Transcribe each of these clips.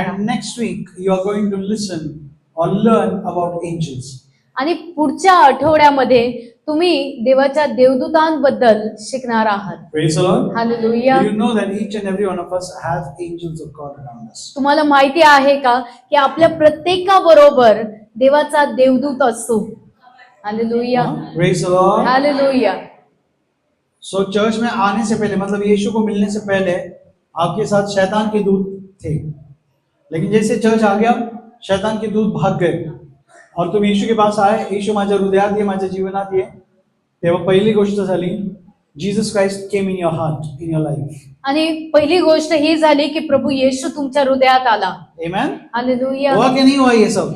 And next week you are going to listen or learn about angels. आणि पुढच्या आठवड्यामध्ये तुम्ही देवाच्या देवदूतांबद्दल शिकणार आहात. Praise the Lord. Hallelujah. Do you know that each and every one of us has angels of God around us? तुम्हाला माहिती आहे का की आपल्या प्रत्येकाबरोबर देवाचा देवदूत असतो. Hallelujah. Praise the Lord. Hallelujah. So church में आने से पहले, मतलब यीशु को मिलने से पहले आपके साथ शैतान के दूत थे, लेकिन जैसे चर्च आ गया शैतान के दूत भाग गए और तुम येशू के पास आए. येशू माझ्या हृदयात ये, माझ्या जीवनात ये, तेव्हा पहिली गोष्ट झाली, Jesus Christ came in your heart, in your life. आणि पहिली गोष्ट ही झाली की प्रभू येशू तुमच्या हृदयात आला. आमेन. हालेलुया. हुआ कि नहीं हुआ ये सब?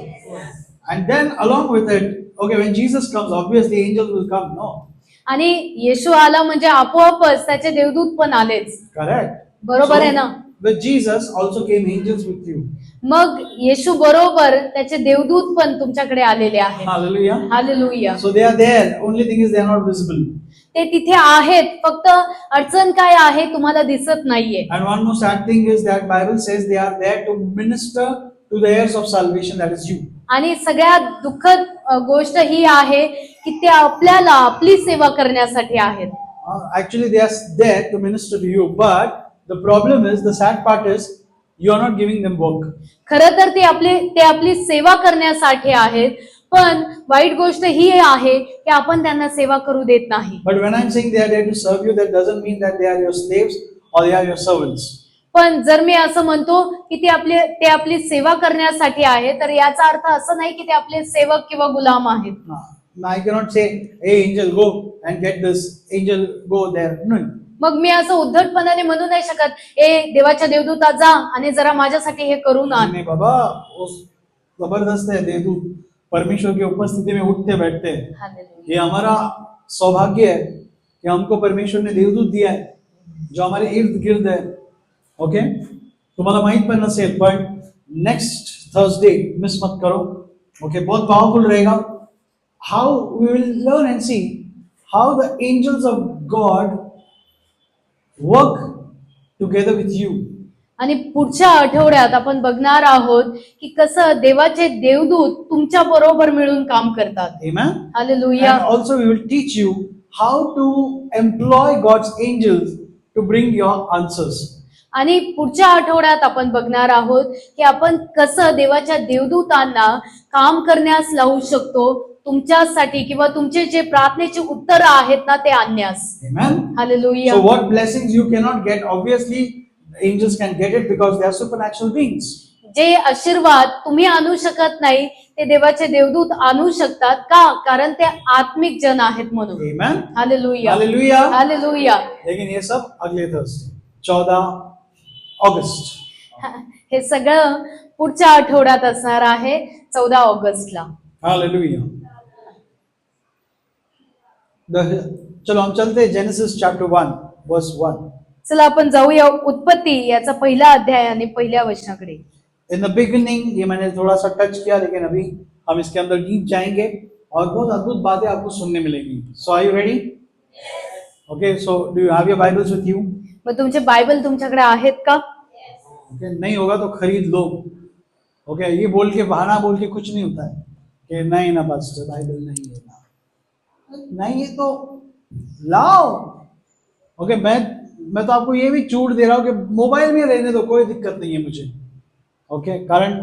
And then along with it, okay, when Jesus comes, obviously angels will come, no? आणि येशू आला म्हणजे आपोआपच त्याचे देवदूत पण आलेच. Correct. बरोबर आहे ना? With Jesus also came angels with you. मग येशू बरोबर त्याचे देवदूत पण तुमच्याकडे आलेले आहेत. Hallelujah. Hallelujah. So they are there. Only thing is they are not visible. ते तिथे आहेत, फक्त अडचण काय आहे तुम्हाला दिसत नाहीये. And one more sad thing is that Bible says they are there to minister to the heirs of salvation, that is you. आणि सगळ्यात दुःखद गोष्ट ही आहे की ते आपल्याला आपली सेवा करण्यासाठी आहेत. Actually they are there to minister to you, but the problem is, the sad part is, you are not giving them work. खरं तर ते आपली सेवा करण्यासाठी आहेत, पण वाईट गोष्ट ही आहे की आपण त्यांना सेवा करू देत नाही. But when I'm saying they are there to serve you, that doesn't mean that they are your slaves or they are your servants. पण जर मी असं म्हणतो की ते आपली सेवा करण्यासाठी आहे, तर याचा अर्थ असं नाही की ते आपले सेवक किंवा गुलाम आहेत. No, I cannot say, hey angel, go and get this. Angel, go there. No. मग मी असं उद्धटपणाने म्हणू नाही शकत, देवाच्या देवदूता जा आणि जरा माझ्यासाठी हे करून आण. नहीं बाबा, वो जबरदस्त है. देवदूत परमेश्वर की उपस्थिति में उठते बैठते हैं. हालेलुया. ये हमारा सौभाग्य है कि हमको परमेश्वर ने देवदूत दिया है जो हमारे इर्द गिर्द है. ओके, तुम्हाला माहित पण नसेल, पण नेक्स्ट थर्सडे मिस मत करो. ओके, बहुत पावरफुल रहेगा. How we will learn and see how the angels of God work together with you. आणि पुढच्या आठवड्यात आपण बघणार आहोत की कसं देवाचे देवदूत तुमच्या बरोबर मिळून काम करतात. Amen. Hallelujah. And also we will teach you how to employ God's angels to bring your answers. आणि पुढच्या आठवड्यात आपण बघणार आहोत की आपण कसं देवाच्या देवदूतांना काम करण्यास लावू शकतो तुमच्यासाठी, किंवा तुमचे जे प्रार्थनेचे उत्तर आहेत ना ते आणण्यास. Amen. Hallelujah. So what blessings you cannot get, obviously angels can get it because they are supernatural beings. जे आशीर्वाद तुम्ही आणू शकत नाही ते देवाचे देवदूत आणू शकतात. का? कारण ते आत्मिक जन आहेत म्हणून. Amen. हालेलुया. Hallelujah. हालेलुया. लेकिन ये सब अगले थर्सडे 14 अगस्त. हे सगळं पुढच्या आठवड्यात असणार आहे 14 ऑगस्टला. Hallelujah. चलो हम चलते हैं जेनेसिस चैप्टर 1 वर्स 1. चला आपण जाऊया उत्पत्ती याचा पहिला अध्याय आणि पहिल्या वचनाकडे. इन द बिगिनिंग, ये मैंने थोड़ा सा टच किया, लेकिन अभी हम इसके अंदर डीप जाएंगे और बहुत अद्भुत बातें आपको सुनने मिलेगी. So are you ready? Okay, so do you have your Bibles with you? मग तुमचे बायबल तुमच्याकडे आहेत का? ओके, नहीं होगा तो खरीद लो. ओके, ये बोल के, बहाना बोल के कुछ नहीं होता है कि नहीं ना पास्टर बाइबल नहीं है ना, नहीं है तो लाओ. ओके, मैं तो आपको ये भी छूट दे रहा हूँ कि मोबाईल में रहने दो, कोई दिक्कत नहीं है मुझे. ओके, कारण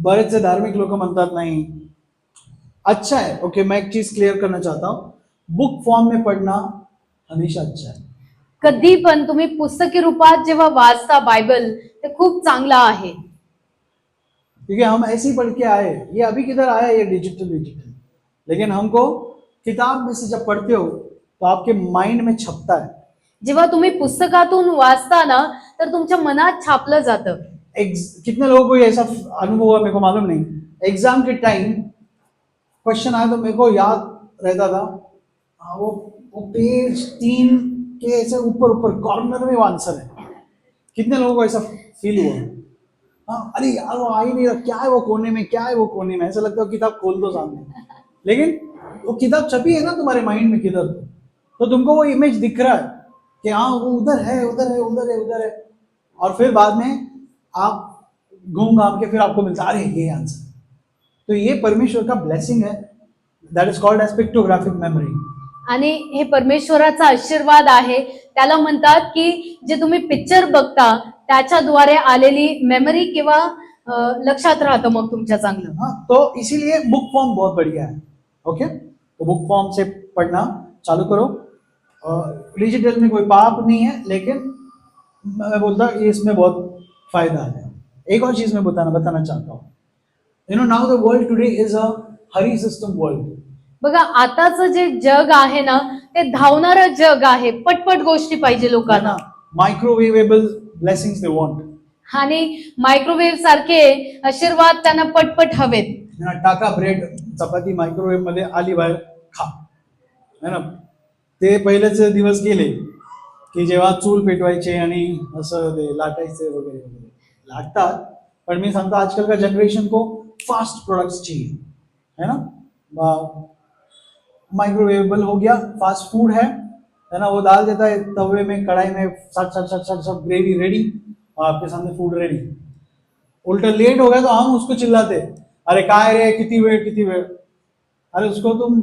बरेचसे धार्मिक लोक म्हणतात नाही. अच्छा है. ओके, मैं एक चीज क्लियर करना चाहता हूँ, बुक फॉर्म में पढ़ना हमेशा अच्छा है. कधी पण तुम्ही पुस्तकी रूपात जेव्हा वाचता बायबल ते खूप चांगला आहे. क्योंकि हम ऐसे ही पढ़ के आए, ये अभी किधर आया ये डिजिटल, लेकिन हमको किताब में से जब पढ़ते हो तो आपके माइंड में छपता है. जेव्हा तुम्ही पुस्तकातून वाचता ना तर तुमच्या मनात छापलं जातं. कितने लोगों को ये ऐसा अनुभव हुआ मेरे को मालूम नहीं. एग्जाम के टाइम क्वेश्चन आया तो मेरे को याद रहता था, वो पेज 3 के ऐसे ऊपर कॉर्नर में वो आंसर है. कितने लोगों को ऐसा फील हुआ? हाँ, अरे यार वो आ ही नहीं रहा, क्या है वो कोने में, क्या है वो कोने में, ऐसा लगता है किताब खोल दो सामने. लेकिन वो किताब छपी है ना तुम्हारे माइंड में किधर, तो तुमको वो इमेज दिख रहा है कि हाँ वो उधर है, उधर है, उधर है, उधर है. और फिर बाद में आप घूम घाम के फिर आपको मिलता है, अरे ये आंसर। तो ये परमेश्वर का ब्लेसिंग है, that is called as pictographic memory. आणि हे परमेश्वराचा आशीर्वाद आहे. त्याला म्हणतात की जे तुम्ही पिक्चर बघता त्याच्याद्वारे आलेली मेमरी किंवा लक्षात राहतं मग तुमच्या चांगलं. हाँ, तो इसीलिए बुक फॉर्म बहुत बढ़िया है। ओके, तो बुक फॉर्म से पढ़ना चालू करो। डिजिटल में कोई पाप नहीं है, लेकिन मैं बोलता हूँ इसमें बहुत फायदा है। एक और चीज मैं बताना चाहता हूँ, you know now the world today is a Hari system world. बघा आताचं जे जग आहे ना ते धावणारं जग आहे. पटपट गोष्टी पाहिजे लोकांना माइक्रोवेवेबल ब्लेसिंग्स दे वांट, आणि मायक्रोवेव्ह सारखे आशीर्वाद त्यांना पटपट हवेत. टाका ब्रेड चपाती मायक्रोवेव्ह मध्ये आली बाहेर खा, है ना. ते पहिलेच दिवस गेले की जेव्हा चूल पेटवायचे आणि असं ते लाटायचे वगैरे वगैरे. लाटतात, पण मी सांगतो आजकल का जनरेशन को फास्ट प्रोडक्ट्स चाहिए, है ना. माइक्रोवेवेबल हो गया, फास्ट फूड है ना. वो डाल देता है तवे में, कढ़ाई में, सट सट सट सट सब ग्रेवी रेडी, आपके सामने फूड रेडी. उल्टा लेट हो गया तो हम उसको चिल्लाते, अरे काय रे, किती वेळ किती वेळ. अरे उसको तुम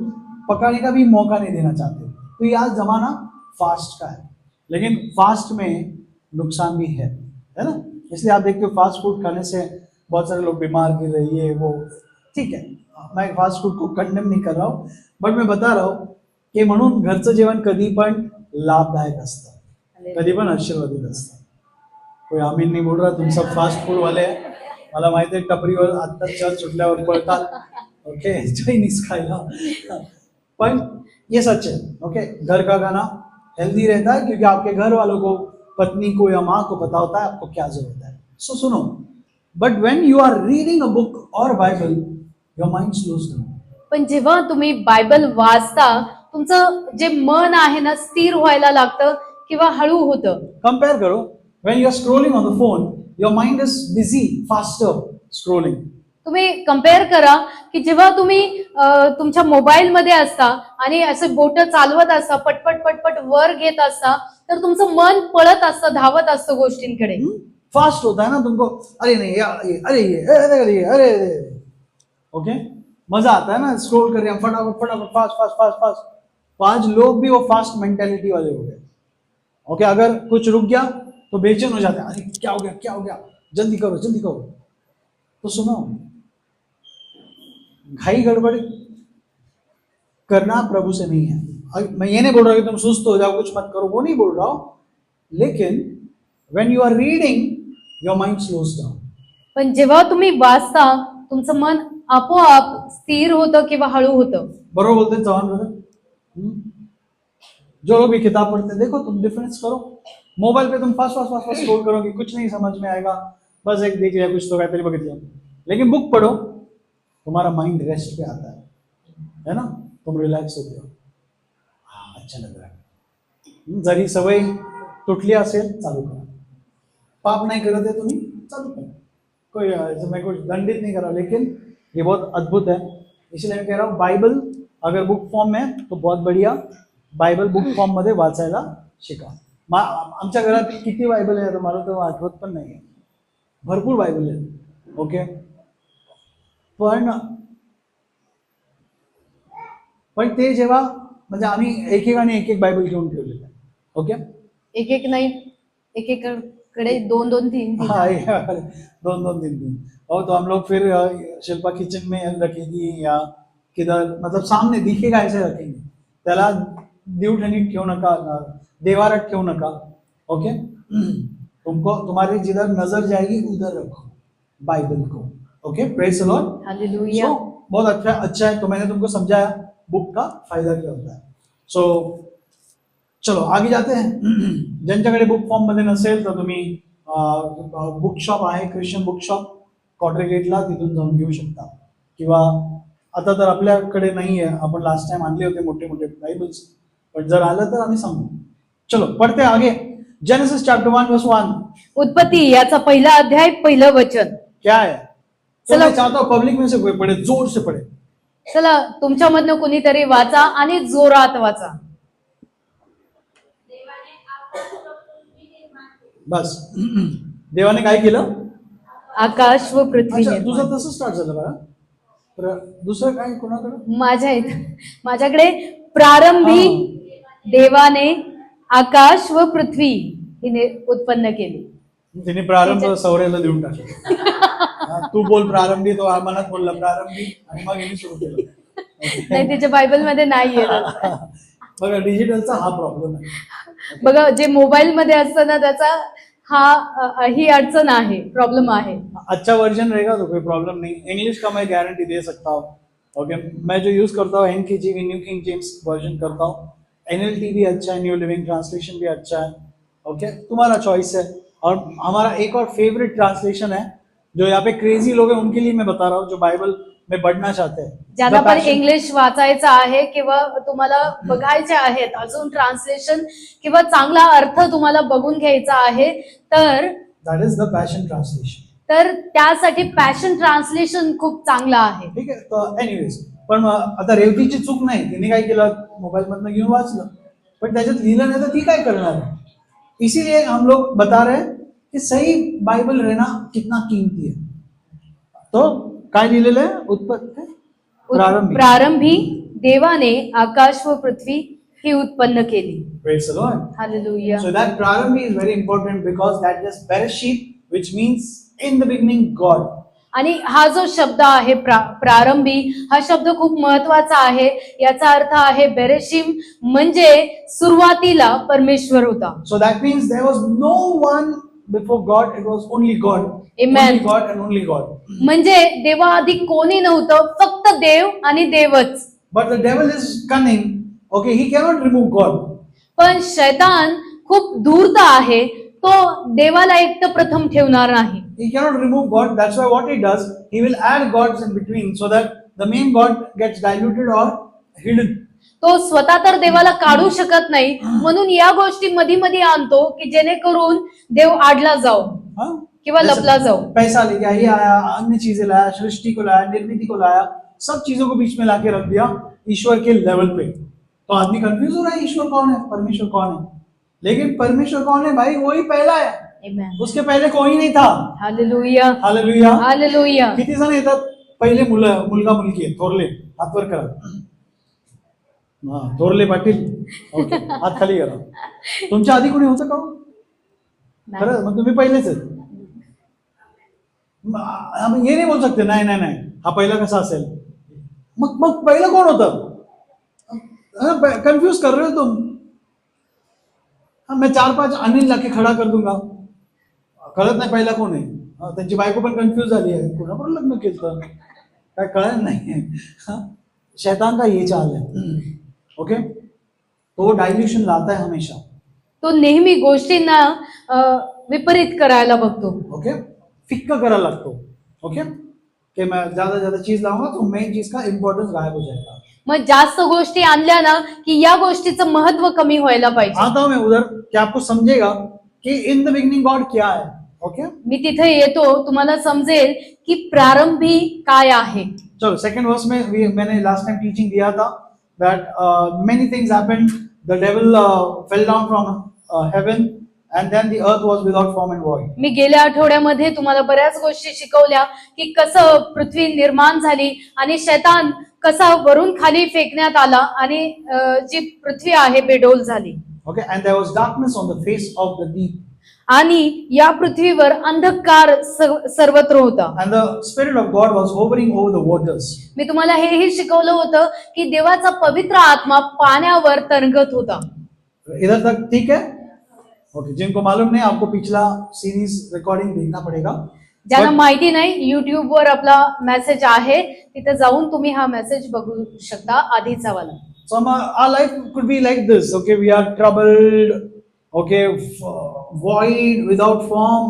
पकाने का भी मौका नहीं देना चाहते. तो ये आज जमाना फास्ट का है, लेकिन फास्ट में नुकसान भी है ना. इसलिए आप देखते हो फास्ट फूड खाने से बहुत सारे लोग बीमार गिर रहे, ये वो. ठीक है, मैं फास्ट फूड को कंडेम नहीं कर रहा हूँ, बट मैं बता रहा हूँ की म्हणून घरचं जेवण कधी पण लाभदायक असतं, कधी पण आशीर्वादित असतं. कोई आमीन नहीं बोल रहा, तुम सब फास्ट फूड वाले हैं. मला माहिती आहे टपरीवर आता चर्च सुटल्यावर पळतात, ओके, चाइनीज खायला. पण ये सच है, ओके. घर का खाना हेल्दी रहता है क्योंकि आपके घर वालों को, पत्नी को या माँ को पता होता है आपको क्या जरूरत है. सो सुनो, but when you are reading a book or Bible, your mind slows down. पण जेव्हा तुम्ही बायबल वाचता तुमचं जे मन आहे ना स्थिर व्हायला लागतं किंवा हळू होतं. कंपेयर करो, when you are scrolling on the phone, your mind is busy, faster scrolling. तुम्ही कम्पेअर करा की जेव्हा तुम्ही तुमच्या मोबाईल मध्ये असता आणि असे बोट चालवत असता, पटपट पटपट वर घेत असता, तर तुमचं मन पळत असतं, धावत असतं गोष्टींकडे. फास्ट होता है ना तुमको, अरे नहीं यार ये, अरे ये, अरे अरे, ओके. मजा आता है ना स्क्रॉल कर रहे हैं फटाफट फटाफट, फास्ट फास्ट फास्ट फास्ट. तो आज लोग भी वो फास्ट मेंटेलिटी वाले हो गए. ओके, अगर कुछ रुक गया तो बेचैन हो जाते हैं, अरे क्या हो गया क्या हो गया, जल्दी करो जल्दी करो. तो सुनो, घाई गड़बड़ करना प्रभु से नहीं है. मैं ये नहीं बोल रहा कि तुम सुस्त हो जाओ, कुछ मत करो, वो नहीं बोल रहा हूं. लेकिन when you are reading, your mind slows down. पण जेव्हा तुम्ही वाचता तुमचं मन आपोआप स्थिर होतं किंवा हळू होतं. बरोबर बोलते हैं चौहान ब्रदर. जो लोग भी किताब पढ़ते हैं, देखो तुम डिफरेंस करो. मोबाइल पे तुम fast fast fast fast scroll करोगे, कुछ नहीं समझ में आएगा, बस एक देख लिया कुछ तो काहीतरी बघितलं. लेकिन बुक पढ़ो, तुम्हारा माइंड रेस्ट पे आता है ना. तुम रिलॅक्स होते हो, हाँ अच्छा लग रहा है. जरी सवय तुटली असेल, चालू करा. पाप नहीं करत है तुम्ही, चालू करा. कोई मैं कुछ दंडित नहीं कर रहा, लेकिन ये बहुत अद्भुत है. इसलिए मैं कह रहा हूँ बाइबल अगर बुक फॉर्म में तो बहुत बढ़िया, बायबल बुक फॉर्म मध्ये वाचायला शिका. आमच्या घरात किती बायबल आहे मला तर आठवत पण नाही, भरपूर बायबल आहे. ओके, पण ते जेव्हा म्हणजे आम्ही एकेकाने एक एक बायबल घेऊन ठेवलेलं आहे. ओके, एक एक नाही, एकेकडे दोन दोन तीन तीन. हाँ, दोन दोन तीन तीन. और तो हम लोग फिर शिल्पा किचन में रखेगी या किधर, मतलब सामने दिखेगा ऐसे रखेंगे. त्याला देवठणीत ठेवू नका, देवारात ठेवू नका. ओके, तुमको तुम्हारी जिधर नजर जाएगी उधर रखो बाइबल को. Okay, praise the lord, hallelujah. बहुत अच्छा है. तो मैंने तुमको समझाया बुक का फायदा क्या होता है. सो चलो आगे जाते हैं. ज्यांच्याकडे बुक फॉर्म मध्ये नसेल तर तुम्ही बुक शॉप आहे, ख्रिश्चन बुक शॉप कॉटरे गेटला, तिथून जाऊन घेऊ शकता. किंवा आता तर आपल्याकडे नाही आहे, आपण लास्ट टाइम आणले होते मोठे मोठे बाइबल्स, पण जर आलं तर आम्ही सांगू. चलो पढ़ते आगे. जेनेसिस चैप्टर 1 वर्स 1. उत्पत्ती याचा पहिला अध्याय पहिलं वचन. क्या है? तो मैं चाहता हूँ पब्लिक में से कोई पढ़े, जोर से पढ़े. चला तुमच्यामधनं कोणीतरी वाचा आणि जोरात वाचा. बस. देवाने काय केलं? आकाश व पृथ्वी अच्छा, निर्माण. तुझं तसं स्टार्ट झालं बघा. दुसरं काय कोणाकडं? माझ्या इथं माझ्याकडे प्रारंभी देवाने आकाश व पृथ्वी हिने उत्पन्न केली. तिने प्रारंभ सौर्याला देऊन टाकला. तू बोल प्रारंभी, तो मनात बोलला प्रारंभी आणि मग हिने सुरू केलं. नाही, तिच्या बायबल मध्ये नाहीये. बघा, डिजिटलचा हा प्रॉब्लेम आहे. बघा, जे मोबाईल मध्ये असतं ना त्याचा ही अडचण आहे, प्रॉब्लेम आहे. अच्छा वर्जन रहेगा तो कोई प्रॉब्लम नहीं. इंग्लिश का मैं गारंटी दे सकता हूँ. ओके, मैं जो यूज करता हूँ NKJV, new king James version करता हूँ. NLT भी अच्छा है, न्यू लिविंग ट्रांसलेशन भी अच्छा है. ओके, तुम्हारा चॉइस है. और हमारा एक और फेवरेट ट्रांसलेशन है, जो यहाँ पे क्रेजी लोग हैं उनके लिए मैं बता रहा हूँ, जो बाइबल में बढ़ना चाहते हैं. ज्यांना The पण Passion- इंग्लिश वाचायचं आहे किंवा तुम्हाला बघायचे आहेत अजून ट्रान्सलेशन किंवा चांगला अर्थ तुम्हाला बघून घ्यायचा आहे, तर That is the Passion Translation. तर त्यासाठी पॅशन ट्रान्सलेशन खूप चांगलं आहे. ठीक आहे. तर एनिवेज, पण आता रेवतीची चूक नाही, तिने काय केलं, मोबाईल मधनं घेऊन वाचलं, पण त्याच्यात लिहिलं नाही तर ती काय करणार आहे. इसीलिए हम लोग बता रहे हैं कि सही बाइबल रहना कितना कीमती है. तो काय लिहिलेलं आहे, प्रारंभी प्रारंभी देवाने आकाश व पृथ्वी ही उत्पन्न केली. Praise the Lord. Hallelujah. So that Prarambhi is very important because that is Bereshit, which means in the beginning God. आणि हा जो शब्द आहे प्रारंभी, हा शब्द खूप महत्वाचा आहे. याचा अर्थ आहे बेरेशिम, म्हणजे सुरुवातीला परमेश्वर होता. So that means there was no one before God, it was only God. Amen. Only God and only God. म्हणजे देवाआधी कोणी नव्हतं, फक्त देव आणि देवच. But the devil is cunning. Okay, he cannot remove God. पण शैतान खूप धूर्त आहे, तो देवाला एकटं प्रथम ठेवणार नाही. He cannot remove God. That's why what he does, he will add gods in between so that the main God gets diluted or hidden. तो स्वतः तर देवाला काढू शकत नाही, म्हणून या गोष्टी मध्ये मध्ये आणतो की जेणेकरून देव आडला जाओ हाँ? किंवा जैसे लपला जाओ. पैसा लेके ये आया, अन्य चीजें लाया, सृष्टि को लाया, निर्मिति को लाया, सब चीजों को बीच में लाके रख दिया ईश्वर के लेवल पे. तो आदमी कंफ्यूज हो रहा है, ईश्वर कौन है, परमेश्वर कौन है. लेकिन परमेश्वर कौन है भाई, वही पहला है. Amen. उसके पहले कोई नहीं था. हालेलुया. हालेलुया. हालेलुया. किती जण येतात पहिले, मुलगा मुलगी आहे, थोरले हात वर करा. हा, थोरले पाटील, ओके, हात खाली करा. तुमच्या आधी कोणी होतं का हो? खरं, मग तुम्ही पहिलेच आहेत. हम ये नहीं बोल सकते नाही नाही नाही हा पहिला कसा असेल. मग पहिलं कोण होतं, कंफ्यूज कर रहे हो तुम. हाँ, मैं 4-5 अनिल लाके खड़ा कर दूंगा, कळत नाही पहिला कोण आहे. त्यांची बायको पण कन्फ्यूज झाली आहे, कोणाबरोबर लग्न केलं काय कळत नाही. शैतान का ये चाल है. ओके, तो वो डायल्यूशन लाता है हमेशा. तो नेहमी गोष्टींना विपरीत करायला बघतो. ओके, फिक्का करायला लागतो. ओके, कि मैं ज्यादा चीज लाऊंगा तो मेन चीज का इम्पोर्टेंस गायब हो जाएगा. मग जास्त गोष्टी आणल्या ना की या गोष्टीचं महत्व कमी व्हायला पाहिजे. आता हूं मैं उधर कि आपको समझेगा कि इन द बिगिनिंग गॉड क्या है. ओके, मी तिथे येतो, तुम्हाला समजेल की प्रारंभी काय आहे. चलो सेकंड वर्स में मैंने लास्ट टाइम टीचिंग दिया था that many things happened. The devil fell down from heaven and then the earth was without form and void. मी गेल्या आठवड्यामध्ये तुम्हाला बऱ्याच गोष्टी शिकवल्या की कसं पृथ्वी निर्माण झाली आणि शैतान कसा वरून खाली फेकण्यात आला आणि जी पृथ्वी आहे बेडोल झाली. Okay, and there was darkness on the face of the deep. आणि या पृथ्वीवर अंधकार सर्वत्र होता. And the Spirit of God was hovering over the waters. मी तुम्हाला हेही शिकवलं होतं की देवाचा पवित्र आत्मा पाण्यावर तरंगत होता. इधर तक ठीक है. ओके, जिनको मालूम नहीं आपको पिछला सीरीज रिकॉर्डिंग देखना पड़ेगा. ज्यांना माहिती नाही, युट्यूब वर आपला मेसेज आहे, तिथे जाऊन तुम्ही हा मेसेज बघू शकता, आधीचा वाला. So our life could be like this. Okay, we are troubled. Okay, void, without form.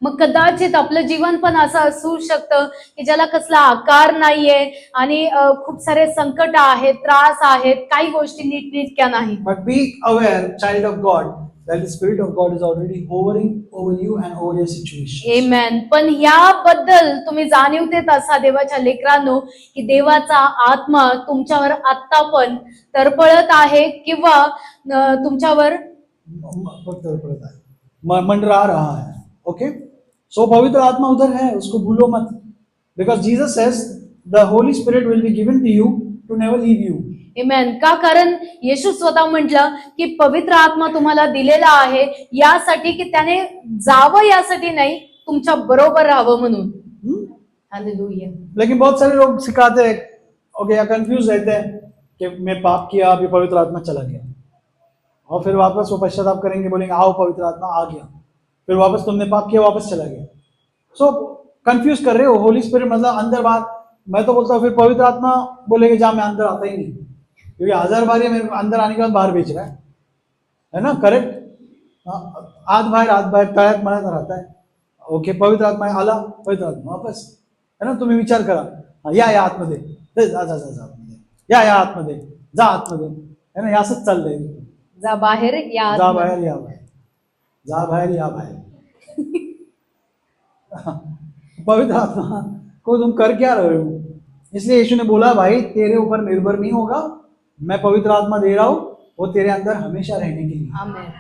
मग कदाचित आपलं जीवन पण असं असू शकतं की ज्याला कसला आकार नाहीये आणि खूप सारे संकट आहेत, त्रास आहेत, काही गोष्टी नीटनेटक्या नाही. But be aware, child of God, that the Spirit of God is already hovering over you and over your situation. आमेन. पण याबद्दल तुम्ही जाणीव देत असा देवाच्या लेकरांनो की देवाचा आत्मा तुमच्यावर आत्ता पण तरपळत आहे किंवा तुमच्यावर मंडरा रहा है. ओके, सो पवित्र आत्मा उधर है, उसको भूलो मत, because Jesus says the holy spirit will be given to you to never leave you. Amen. का? कारण येशू स्वतः म्हटलं की पवित्र आत्मा तुम्हाला दिलेला आहे यासाठी की त्याने जावं, यासाठी नाही, तुमच्या बरोबर राहावं म्हणून. हालेलुया. लेकिन बहुत सारे लोग सिखाते हैं, ओके, या कंफ्यूज रहते हैं कि मैं पाप किया, अभी पवित्र आत्मा चला गया, और फिर वापस वो पश्चाताप करेंगे, बोलेंगे आओ पवित्र आत्मा आ गया, फिर वापस तुमने पाप किया, वापस चला गया. सो कंफ्यूज कर रहे हो. होली स्पिरिट मतलब अंदर बाहर. मैं तो बोलता हूँ फिर पवित्र आत्मा बोलेगे जा, मैं अंदर आता ही नहीं, क्योंकि 1000 बार ये मेरे अंदर आने के बाद बाहर बेच रहा है ना, करेक्ट. आत बाहेर तळ्यात मळ्यात राहत आहे. ओके, पवित्र आत्मा आला, पवित्र आत्मा वापस, है ना. तुम्ही विचार करा, या आतमध्ये, जा जा जा आतमध्ये, या आतमध्ये, जा आतमध्ये, है ना. हे असंच चाललंय. जा बाहेर या जा बाहेर या बाहेर, जा बाहेर या बाहेर. पवित्र आत्मा को तुम कर क्या रहे हो? इसलिए यीशु ने बोला भाई तेरे ऊपर निर्भर नहीं होगा, मैं पवित्र आत्मा दे रहा हूं, वो तेरे अंदर हमेशा रहने के लिए. Amen.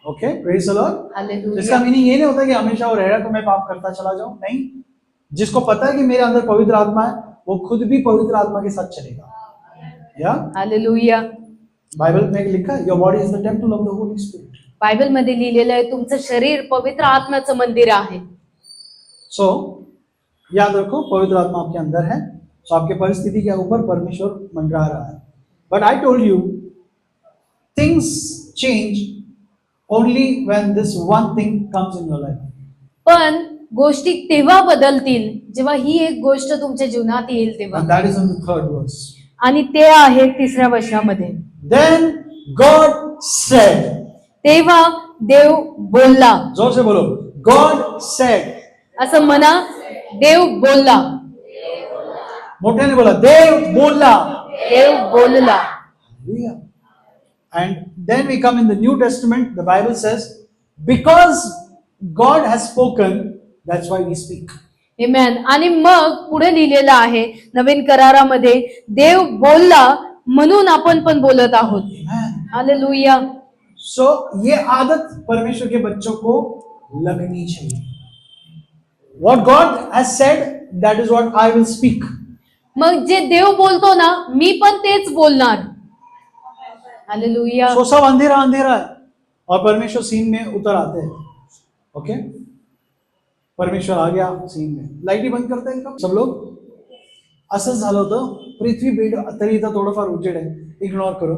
Okay, praise the lord. Hallelujah. इसका मीनिंग ये नहीं होता कि हमेशा वो रह रहा है तो मैं पाप करता चला जाऊं. नहीं, जिसको पता है कि मेरे अंदर पवित्र आत्मा है वो खुद भी पवित्र आत्मा के साथ चलेगा. या हालेलुया. बाइबल में लिखा है your body is the temple of the holy spirit. Bible मध्ये लिहिलेलं आहे तुमचं शरीर पवित्र आत्म्याचं मंदिर आहे. सो याद रखो, पवित्र आत्मा आपके अंदर है, तो आपके परिस्थिति के ऊपर परमेश्वर मंडरा रहा है. But I told you things change only when this one thing comes in your life. पण गोष्टी तेव्हा बदलतील जेव्हा ही एक गोष्ट तुमच्या जीवनात येईल तेव्हा. And that is in the third verse. आणि ते आहे 3ऱ्या वचनामध्ये. Then God said. तेव्हा देव बोलला. जोर से बोलो, God said. असं म्हणा, देव बोलला. मोठ्याने बोला, देव बोलला. देव बोलला. And then we come in the New Testament, the Bible says, because God has spoken, that's why we speak. आमेन. आणि मग पुढे लिहिलेलं आहे नवीन करारामध्ये, देव बोलला म्हणून आपण पण बोलत आहोत. हालेलुया. सो ये आदत परमेश्वर के बच्चों को लगनी चाहिए. What God has said, that is what I will speak. मग जे देव बोलतो ना, मी पण तेच बोलणार. हालेलुया. सो सब अंधेरा अंधेरा है और परमेश्वर सीन में उतर आते हैं. ओके, परमेश्वर आ गया सीन में, लाईटी बंद करता येईल का सब लोग? असंच झालं होतं. पृथ्वी बेड, तरी इथं थोडंफार उजेड आहे, इग्नोर करो.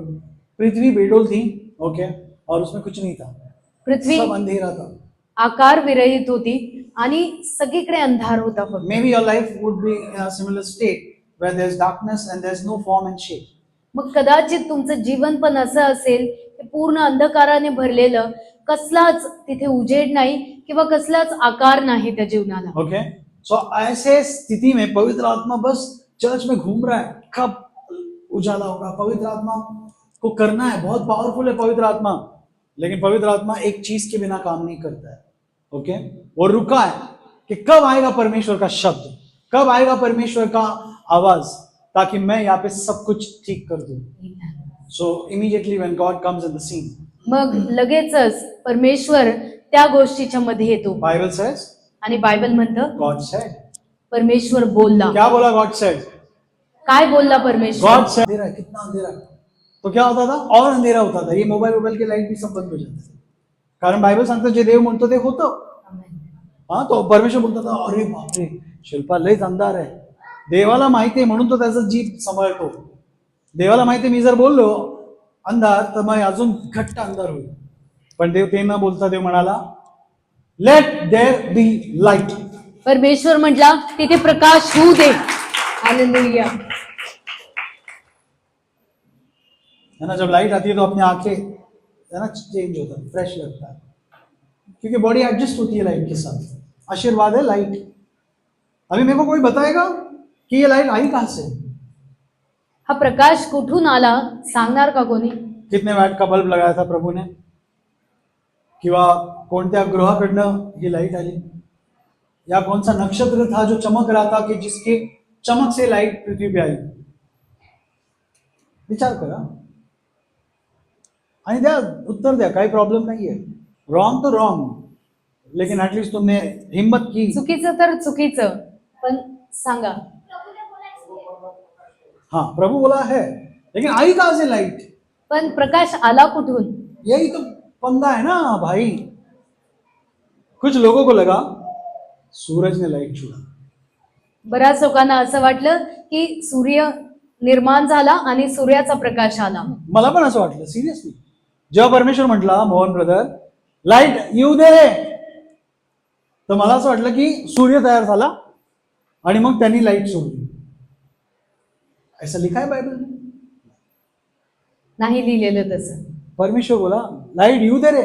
पृथ्वी बेडोल थी, ओके, और उसमें कुछ नहीं था, पृथ्वी सब अंधेरा था. आकार विरहित होती आणि सगळीकडे अंधार होता फक्त. Maybe your life would be in a similar state where there's darkness and there's no form and shape. मग कदाचित तुमचं जीवन पण असं असेल की पूर्ण अंधकाराने भरलेलं, कसलाच तिथे उजेड नाही किंवा कसलाच आकार नाही त्या जीवनाला. ओके, सो ऐसे स्थिति में पवित्र आत्मा बस चर्च में घूम रहा है, कब उजाला होगा. पवित्र आत्मा को करना है, बहुत पावरफुल है पवित्र आत्मा, लेकिन पवित्र आत्मा एक चीज के बिना काम नहीं करता है. ओके, वो रुका है कि कब आएगा परमेश्वर का शब्द, कब आएगा परमेश्वर का आवाज, ताकि मैं यहाँ पे सब कुछ ठीक कर दूं. So immediately when God comes in the scene, मग लगेचच परमेश्वर त्या गोष्टीच्या मध्ये येतो. बाइबल सेज, आणि बायबल म्हणतं गॉड सेड. परमेश्वर बोलला. क्या बोला गॉड सेड? काय बोलला परमेश्वर? God said. अंधेरा है, कितना अंधेरा है. तो क्या होता था, और अंधेरा होता था. ये मोबाईल की लाईट भी सब बंद हो जाते थे, कारण बायबल सांगतं जे देव म्हणतो ते होतं. हा, तो परमेश्वर बोलतो था, अरे बापरे शिल्पा लयच अंधार आहे. देवाला माहिती आहे म्हणून तो त्याचं जीभ सांभाळतो. देवाला माहिती मी जर बोललो अंधार तर मग अजून घट्ट अंधार होईल. पण देव ते न बोलता देव म्हणाला लेट देअर बी लाईट. परमेश्वर म्हटला तिथे प्रकाश होऊ दे. हालेलुया. है ना, जब लाइट आती है तो अपनी आंखें, है ना, चेंज होता है, फ्रेश लगता है, क्योंकि बॉडी एडजस्ट होती है लाइट के साथ. आशीर्वाद है लाइट. अभी मेरे को कोई बताएगा कि ये लाइट आई कहां से? हा प्रकाश कुठून आला सांगणार का कोणी? कितने वॅट का बल्ब लगाया था प्रभू ने, किंवा कोणत्या ग्रहाकडनं ही लाइट आली, या कौन सा नक्षत्र था जो चमक रहा था कि जिसके चमक से लाइट पृथ्वी पे आई. विचार करा आणि द्या उत्तर द्या, काही प्रॉब्लेम नाहीये. रॉंग तो रॉंग, लेकिन एटलीस्ट तुमने हिम्मत की. चुकीचं तर चुकीचं, पण सांगा. हाँ, प्रभु बोला है, लेकिन आई कहाँ से लाइट? पण प्रकाश आला कुठून? यही तो पंगा है ना भाई. कुछ लोगों को लगा सूरज ने लाइट छोड़ा. बऱ्याच लोकांना असं वाटलं की सूर्य निर्माण झाला आणि सूर्याचा प्रकाश आला. मला पण असं वाटलं सिरियसली. जेव्हा परमेश्वर म्हटला मोहन ब्रदर लाईट येऊ दे, तर मला असं वाटलं की सूर्य तयार झाला आणि मग त्यांनी लाईट सोडली. ऐसा लिखा है बाइबल में. नाही लिहिलेलं तसं. परमेश्वर बोला लाइट येऊ दे रे,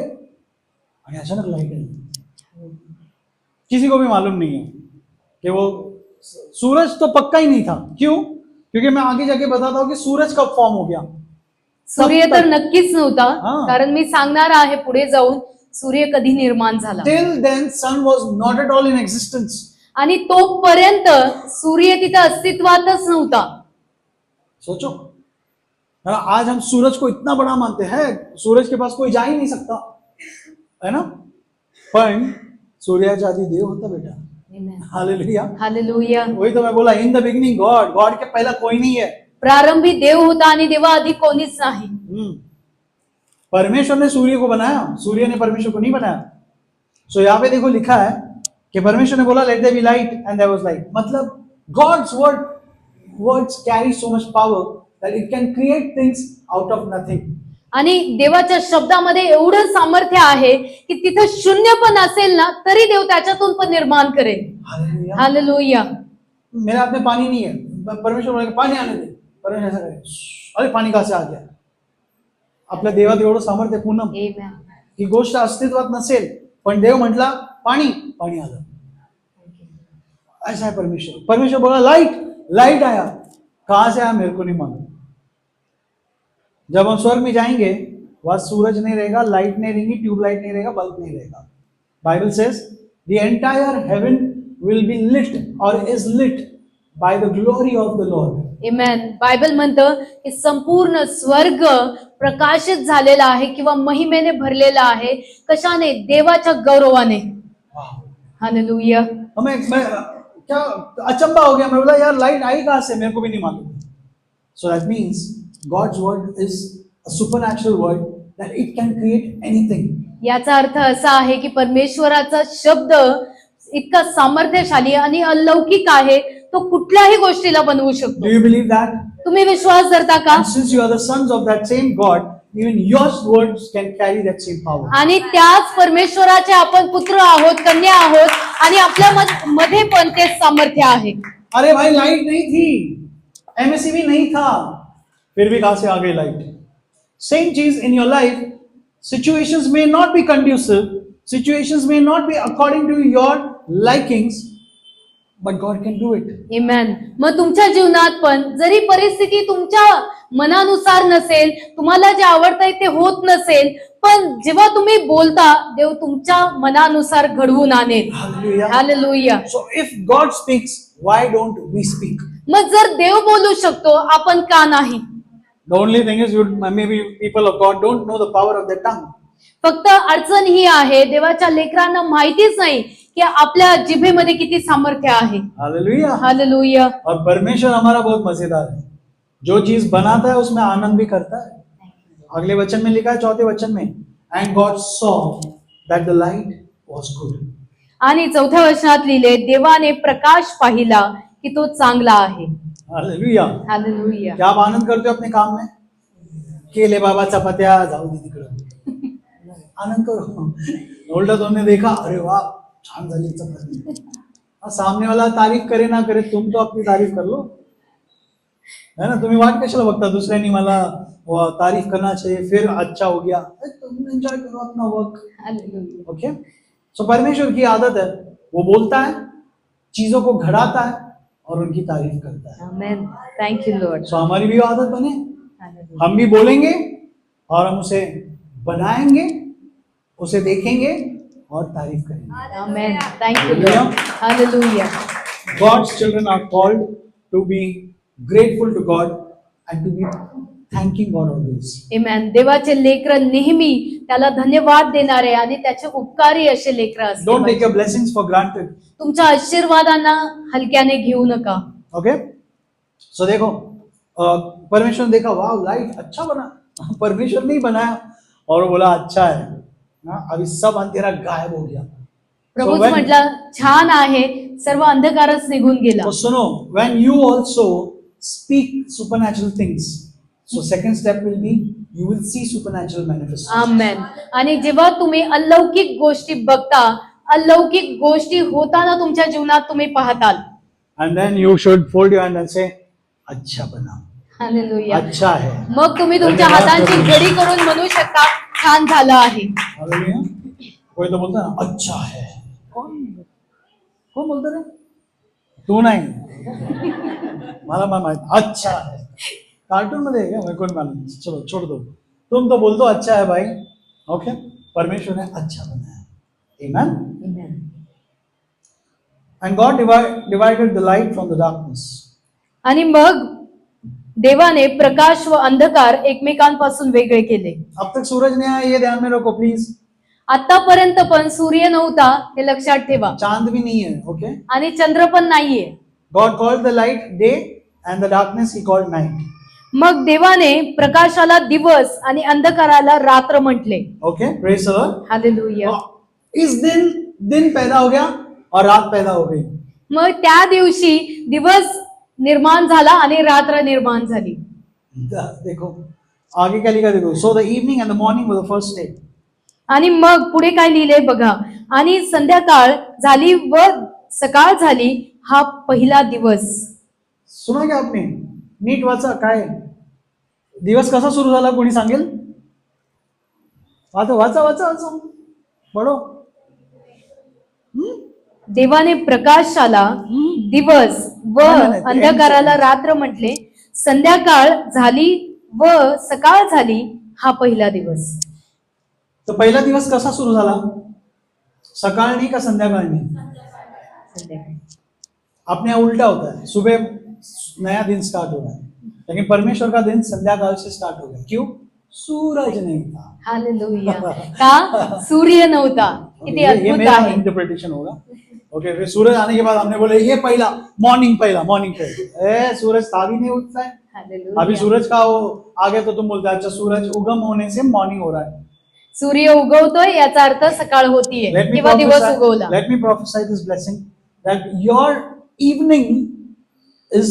आणि अचानक लाइट आई. किसी को भी मालूम नहीं है कि वो सूरज तो पक्का ही नहीं था. क्यों? क्योंकि मैं आगे जाके बताता हूँ कि सूरज कब फॉर्म हो गया. सूर्य तर नक्कीच नव्हता, हां. कारण मी सांगणार आहे पुढे जाऊन सूर्य कधी निर्माण झाला. Till then sun was not at all in existence. आणि तोपर्यंत सूर्य तिथं अस्तित्वातच नव्हता. सोचो, आज हम सूरज को इतना बड़ा मानते हैं, सूरज के पास कोई जा ही नहीं सकता, है ना. पण सूर्याच्या आधी देव होता बेटा. हालेलुया. हालेलुया. वही तो मैं बोला, in the beginning God. God के पहला कोई नहीं है. प्रारंभी देव होता आणि देवा आधी कोणीच नाही. परमेश्वर ने सूर्य को बनाया, सूर्य ने परमेश्वर को नहीं बनाया. सो यहाँ पे देखो लिखा है कि परमेश्वर ने बोला let there be light and there was light. मतलब God's words carry so much power that it can create things out of nothing. आणि देवाच्या शब्दामध्ये एवढं सामर्थ्य आहे की तिथं शून्य पण असेल ना तरी देव त्याच्यातून पण निर्माण करेल. हालेलुया. हालेलुया. मेरे हाथ में पानी नहीं है, परमेश्वर बोला पानी आने दे. परमेश्वर ऐसा करे, अरे पाणी कहाँ से आ गया. आपल्या देवात एवढं सामर्थ्य पूर्ण Amen. ही गोष्ट अस्तित्वात नसेल, पण देव म्हटला पाणी, पाणी आलं. ऐसा है परमेश्वर. परमेश्वर बोला लाइट, लाइट आया. कहां से आया मेरे को नहीं मालूम. जब हम स्वर्ग में जाएंगे वहां सूरज नहीं रहेगा, लाइट नहीं रहेगी, ट्यूबलाइट नहीं रहेगा, बल्ब नहीं रहेगा. Bible says the entire heaven will be lit or is lit by the glory of the lord. Amen. Bible म्हणतं की संपूर्ण स्वर्ग प्रकाशित झालेला आहे किंवा महिमेने भरलेला आहे. कशाने? देवाच्या गौरवाने. हालेलुया. मैं क्या अचंबा हो गया. मैं बोला यार लाइट आई कहां से, मेरे को भी नहीं मालूम. So that means God's word is a supernatural word that it can create anything. याचा अर्थ असा आहे की परमेश्वराचा शब्द इतका सामर्थ्यशाली आणि अलौकिक आहे, तो कुठल्याही गोष्टीला बनवू शकतो. Do you believe that? तुम्ही विश्वास धरता का? And since you are the sons of that same God, even your words can carry that same power. आणि त्याच परमेश्वराचे आपण पुत्र आहोत, कन्या आहोत आणि आपल्या मध्ये पण ते सामर्थ्य आहे. अरे भाई लाइट नहीं थी, एमएससीबी नहीं था, फिर भी कहां से आ गई light. Same cheese in your life. Situations may not be conducive, situations may not be according to your likings, but God can do it. Amen. मग तुमच्या जीवनात पण जरी परिस्थिती तुमच्या मनानुसार नसेल, तुम्हाला जे आवडतंय ते होत नसेल, पण जेव्हा तुम्ही बोलता देव तुमच्या मनानुसार घडवून आणेल. Hallelujah. Hallelujah. So if God speaks, why don't we speak? मग जर देव बोलू शकतो, आपण का नाही? The only thing is, maybe people of God don't know the power of their tongue. फक्त अडचण ही आहे, देवाच्या लेकरांना माहितीच नाही की आपल्या जिभेमध्ये किती सामर्थ्य आहे. Hallelujah. हालेलुया. और परमेश्वर हमारा बहुत मजेदार है. जो चीज बनाता है उसमें आनंद भी करता है. अगले वचन में लिखा है, चौथे वचन में, एंड गॉड सॉ दैट द लाइट वाज गुड. आणि चौथ्या वचनात लिहिले, देवाने प्रकाश पाहिला की तो चांगला आहे. हालेलुया. हालेलुया. क्या आप आनंद करते हो अपने काम में? केले बाबा चपात्या, जाऊ दे तिकडं. आनंद करो. उलटा तुमने देखा, अरे वाह छान झाली चपाती. सामने वाला तारीफ करे ना करे, तुम तो अपनी तारीफ कर लो, है ना. तुम्ही वाट कशाला बघता दुसऱ्यांनी मला तारीफ करना चाहिए फिर अच्छा हो गया. तुम एंजॉय करो अपना वर्क. हालेलुया. ओके. सो परमेश्वर की आदत है, वो बोलता है, चीजों को घड़ाता है और उनकी तारीफ करता है. Amen. Thank you lord. So हमारी भी आदत बने, हालेलुया. हम भी बोलेंगे और हम उसे बनाएंगे, उसे देखेंगे और तारीफ करेंगे. Amen. Thank you lord. Hallelujah. God's children are called to be grateful to God and to be thanking God always. Amen. देवाचे लेकर नेहमी त्याला धन्यवाद देणारे आणि त्याचे उपकारी असे लेकर असतात. Don't take your blessings for granted. तुमच्या आशीर्वादांना हलक्याने घेऊ नका. Okay? So देखो परमेश्वर ने देखा, वाह लाइट अच्छा बना. परमेश्वर ने ही बनाया और बोला अच्छा है ना. अभी सब अंधेरा गायब हो गया. प्रभूच when- म्हटलं छान आहे, सर्व अंधकारच निघून गेला. तो सुनो, when you also speak supernatural things, so second step will be you will see supernatural manifestation. आमेन. आणि जेव्हा तुम्ही अलौकिक गोष्टी बघता, अलौकिक गोष्टी होताना तुमच्या जीवनात तुम्ही पाहताल. And then you should fold your hand and say, अच्छा बना, हालेलुया. अच्छा है. मग तुम्ही तुमच्या हातांची घडी करून म्हणू शकता छान झालं आहे. Hallelujah. कोई तो बोलता है ना, अच्छा है. कौन बोलता रे? तू नाही. मला माहित, अच्छा है. कार्टून मध्ये क्या मेरे को नहीं मालूम. चलो छोड़ दो. तुम तो बोल दो अच्छा है भाई. ओके, परमेश्वर ने अच्छा बनाया. Amen. And God divided the light from the darkness. आणि मग देवाने प्रकाश व अंधकार एकमेकांपासून वेगळे केले. अब तक सूरज नहीं आया, ये ध्यान में रखो प्लीज. आतापर्यंत पण सूर्य नव्हता हे लक्षात ठेवा. चांद भी नहीं है. ओके. आणि चंद्र पण नाहीये. God called the light day and the darkness he called night. मग देवाने प्रकाशाला दिवस आणि अंधकाराला रात्र म्हटले. Okay, praise the Lord. Hallelujah. इस दिन पैदा हो गया और रात पैदा हो गई. मग त्या दिवशी दिवस निर्माण झाला आणि रात्र निर्माण झाली. देखो आगे क्या लिखा, देखो. So the evening and the morning were the first day. आणि मग पुढे काय लिहिले बघा. आणि संध्याकाळ झाली व सकाळ झाली हा पहिला दिवस. सुना क्या आपने? नीट वाचा. काय दिवस कसा सुरू झाला कोणी सांगेल? वाचा वाचा वाचा वाचा पढो. देवाने प्रकाशाला दिवस व नाही, अंधकाराला रात्र म्हटले. संध्याकाळ झाली व सकाळ झाली हा पहिला दिवस. तो पहिला दिवस कसा सुरू झाला? सकाळ नहीं का संध्याकाळ नहीं? संध्याकाळ. अपने यहाँ उल्टा होता है. सुबह नया दिन स्टार्ट हो रहा है, लेकिन परमेश्वर का दिन संध्याकाळ से स्टार्ट हो गया. क्यों? सूरज नहीं था. हालेलुया. का? सूर्य नव्हता. किती ये अद्भुत मेरा आहे. इंटरप्रिटेशन होगा. ओके, फिर सूरज आने के बाद हमने बोले ये पहला मॉर्निंग पहिला. सूरज था भी नहीं उठता है. हालेलुया. अभी सूरज का वो आ गया तो तुम बोलते हैं अच्छा सूरज उगम होने से मॉर्निंग हो रहा है. सूर्य उगवतोय याचा अर्थ सकाळ होतीये किंवा दिवस उगवला. Let me prophesy this blessing that your evening is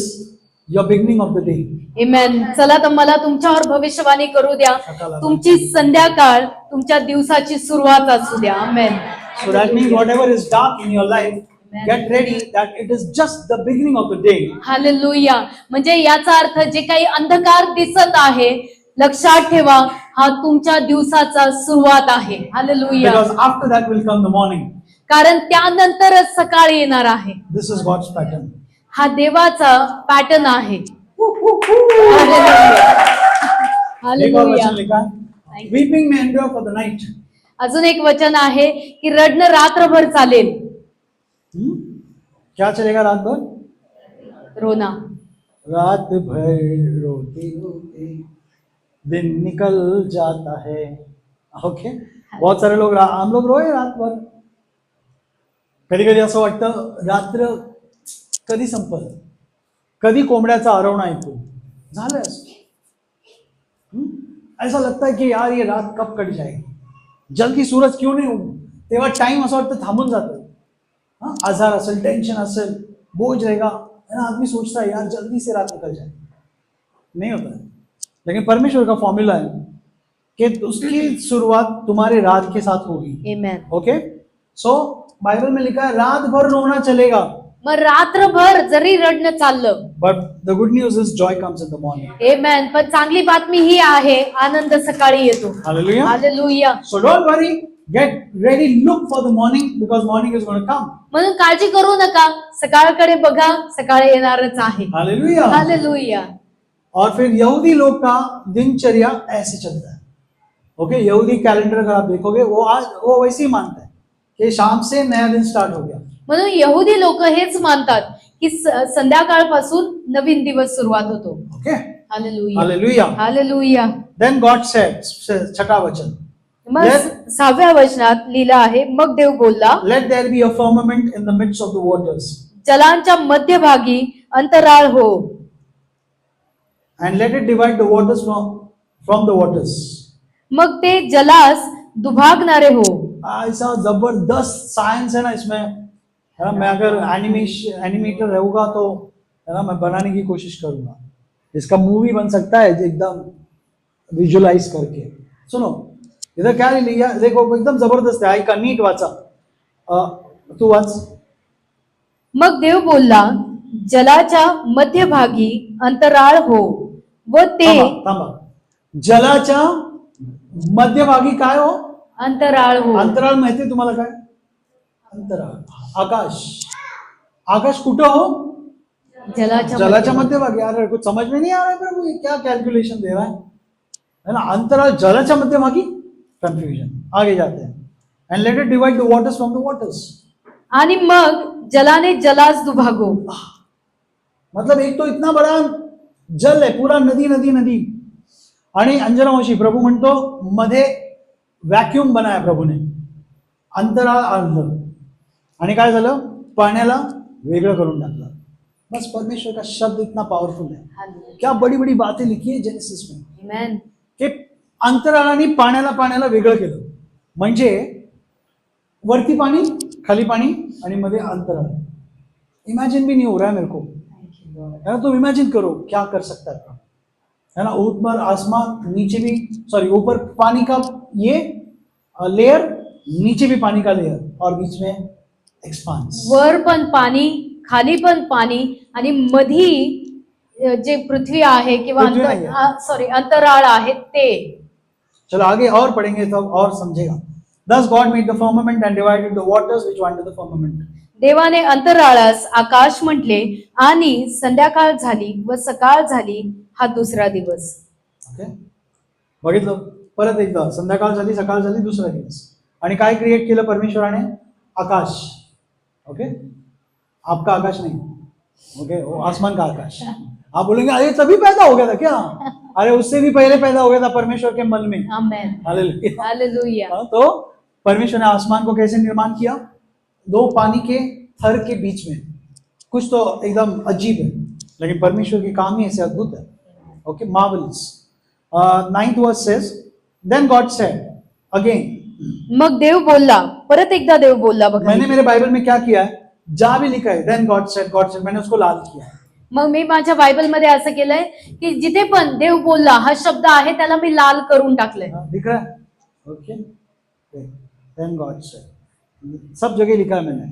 your beginning of the day. आमेन. चला तर मला तुमच्यावर भविष्यवाणी करू द्या. तुमची संध्याकाळ तुमच्या दिवसाची सुरुवात असू द्या. आमेन. So that means whatever is dark in your life, get ready that it is just the beginning of the day. Hallelujah. म्हणजे याचा अर्थ जे काही अंधकार दिसत आहे लक्षात ठेवा हा तुमच्या दिवसाचा सुरुवात आहे. Hallelujah. Because after that will come the morning. कारण त्यानंतरच सकाळ येणार आहे. This is God's pattern. हा देवाचा पॅटर्न आहे. एक और वचन लिखा है, weeping may endure for the night. अजून एक वचन आहे की रडणं रात्रभर चालेल. क्या चलेगा रात भर? रोना. रात भर रोते रोते दिन निकल जाता है. ओके, बहुत सारे लोग हम लोग रोए रात भर. कधी कधी असं वाटतं रात्र कधी संपल, कधी कोंबड्याचा आरवणं ऐकू झालं असं. ऐसा लगता है कि यार ये रात कब कट जाएगी, जल्दी सूरज क्यों नहीं उगू. तेव्हा टाइम असं वाटतं थांबून जातं. आजार असेल, टेंशन असेल, बोझ रहेगा, आदमी सोचता है यार जल्दी से रात निकल जाए. नहीं होता है. लेकिन परमेश्वर का फॉर्मूला है कि उसकी शुरुआत तुम्हारे रात के साथ होगी. आमेन. ओके, सो बाइबल में लिखा है रात भर रोना चलेगा. मग रात्रभर जरी रडणं चाललं, but the good news is joy comes in the morning. Amen. पण चांगली बातमी ही आहे आनंद सकाळी येतो. Hallelujah. Hallelujah. So don't worry, get ready, look for the morning because morning is going to come. म्हणून काळजी करू नका, सकाळकडे बघा, सकाळ येणारच आहे. हालेलुया. हालेलुया. और फिर यहूदी लोग का दिनचर्या ऐसे चलता है. ओके, यहूदी कैलेंडर अगर आप देखोगे वो वैसे ही मानता है कि शाम से नया दिन स्टार्ट हो गया. म्हणून यहुदी लोक हेच मानतात की संध्याकाळपासून नवीन दिवस सुरुवात होतो. Okay, hallelujah Hallelujah. Hallelujah. Then God said, छठा वचन, मग 6व्या वचनात लिहिलं आहे, मग देव बोलला, let there be a firmament in the midst of the waters, जलांच्या मध्यभागी अंतराळ हो, and let it divide the waters from the waters. मग ते जलास दुभागणारे हो. ऐसा जबरदस्त साइंस है ना इसमें, है ना. मैं अगर एनिमेटर रहूंगा तो है ना, मैं बनाने की कोशिश करूंगा. इसका मूवी बन सकता है एकदम विजुअलाइज करके. सुनो इधर क्या लिया, देखो एकदम जबरदस्त है. ऐका नीट वाचा. तू वाच. मग देव बोलला, जलाच्या मध्यभागी अंतराळ हो व ते थांबा. जलाच्या मध्यभागी काय हो? अंतराळ हो. अंतराळ माहिती तुम्हाला काय? अंतराळ आकाश. आकाश कुठं हो? जलाच्या मध्यभागी. यार कुछ समझ में नहीं आ रहा है प्रभु, ये क्या कैलकुलेशन दे रहा है ना. अंतराळ जलाच्या मध्यभागी, कंफ्यूजन. आगे जाते हैं. And let it divide the waters from the waters. आणि मग जलाने जलास दुभागो. मतलब एक तो इतना बड़ा जल आहे, पुरा नदी नदी नदी. आणि अंजना मावशी, प्रभू म्हणतो मध्ये व्हॅक्युम बनाया प्रभूने, अंतराळ आणलं आणि काय झालं, पाण्याला वेगळं करून टाकलं. बस परमेश्वर का शब्द इतना पावरफुल है. क्या बड़ी बड़ी बातें लिखी है जेनेसिस में. आमेन. की अंतराळाने पाण्याला वेगळं केलं. म्हणजे वरती पाणी, खाली पाणी आणि मध्ये अंतराळ. इमेजिन भी नहीं हो रहा है मेरे को, है ना. तो इमेजिन करो क्या कर सकता है, है ना. ऊपर आसमान, नीचे भी, सॉरी ऊपर पानी का ये लेयर, नीचे भी पानी का लेयर और बीच में एक्सपांस. वर पण पाणी, खाली पण पाणी आणि मधी जे पृथ्वी आहे किंवा सॉरी अंतराळ आहे ते. चलो आगे और पढ़ेंगे तब और समझेगा. Thus God made the firmament and divided the waters which were under the firmament. देवाने अंतराळास आकाश म्हटले आणि संध्याकाळ झाली व सकाळ झाली, हा दुसरा दिवस. ओके, बघितलं परत एकदा. संध्याकाळ झाली, सकाळ झाली, दुसरा दिवस. आणि काय क्रिएट केलं परमेश्वराने? आकाश. ओके, आपका आकाश नहीं, ओके, वो आसमान का आकाश. आप बोलेंगे अरे तभी पैदा हो गया था क्या? अरे उससे भी पहले पैदा हो गया था परमेश्वर के मन में. आमेन. हालेलुया. हालेलुया. तो परमेश्वर ने आसमान को कैसे निर्माण किया? दो पानी के थर के बीच में. कुछ तो एकदम अजीब है, लेकिन परमेश्वर के काम ही ऐसे अद्भुत है. Okay, marvellous. 9th verse says, then God said again. मग देव बोलला, परत एकदा देव बोलला. बघा मैंने मेरे बाइबल में क्या किया है, जा भी लिखा है then God said, मैंने उसको लाल किया है. मग मी माझ्या बायबल मध्ये असं केलंय की जिथे पण देव बोलला हा शब्द आहे त्याला मी लाल करून टाकलंय. दिख रहा है? Okay, then God said. सब जगह लिखा है, मैंने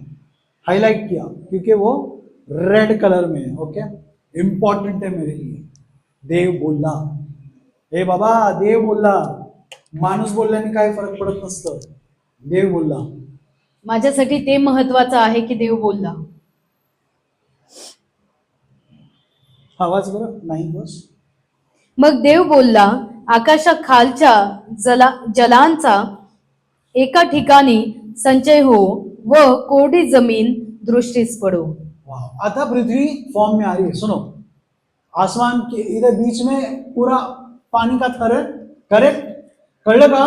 हाईलाइट किया क्योंकि वो रेड कलर में है. ओके, इंपॉर्टेंट है मेरे लिए. देव बोलला. हे बाबा, देव बोलला. माणूस बोलल्याने काय फरक पडत नसतं. देव बोलला. माझ्यासाठी ते महत्वाचं आहे की देव बोलला. आवाज बरं नाही बस. मग देव बोलला, आकाशा खालच्या जलांचा एका ठिकाणी संचय हो व कोरडी जमीन दृष्टीस पडो. आता पृथ्वी फॉर्म में आ रही है. सुनो, आसमान के इधर बीच में पूरा पानी का थर है. करेक्ट? कळलं का?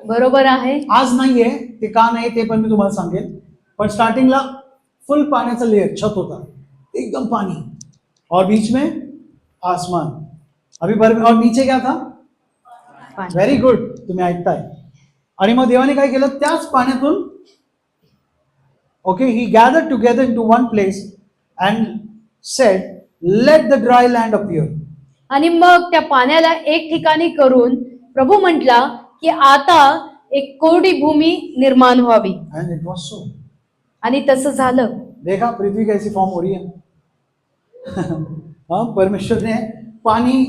बरोबर आहे. आज नाहीये ते, का नाही ते पण मी तुम्हाला सांगेन. पण स्टार्टिंगला फुल पाण्याचा लेयर, छत होता एकदम पानी, और बीच में आसमान. अभी और नीचे क्या था? व्हेरी गुड, तुम्ही ऐकताय. आणि मग देवाने काय केलं, त्याच पाण्यातून, okay, he gathered together into one place and said let the dry land appear. आणि मग त्या पाण्याला एक ठिकाणी करून प्रभू म्हटला की आता एक कोरडी भूमी निर्माण व्हावी. End it was so. आणि तसं झालं. देखा पृथ्वी कैसी फॉर्म हो रही है. हाँ, परमेश्वर ने पानी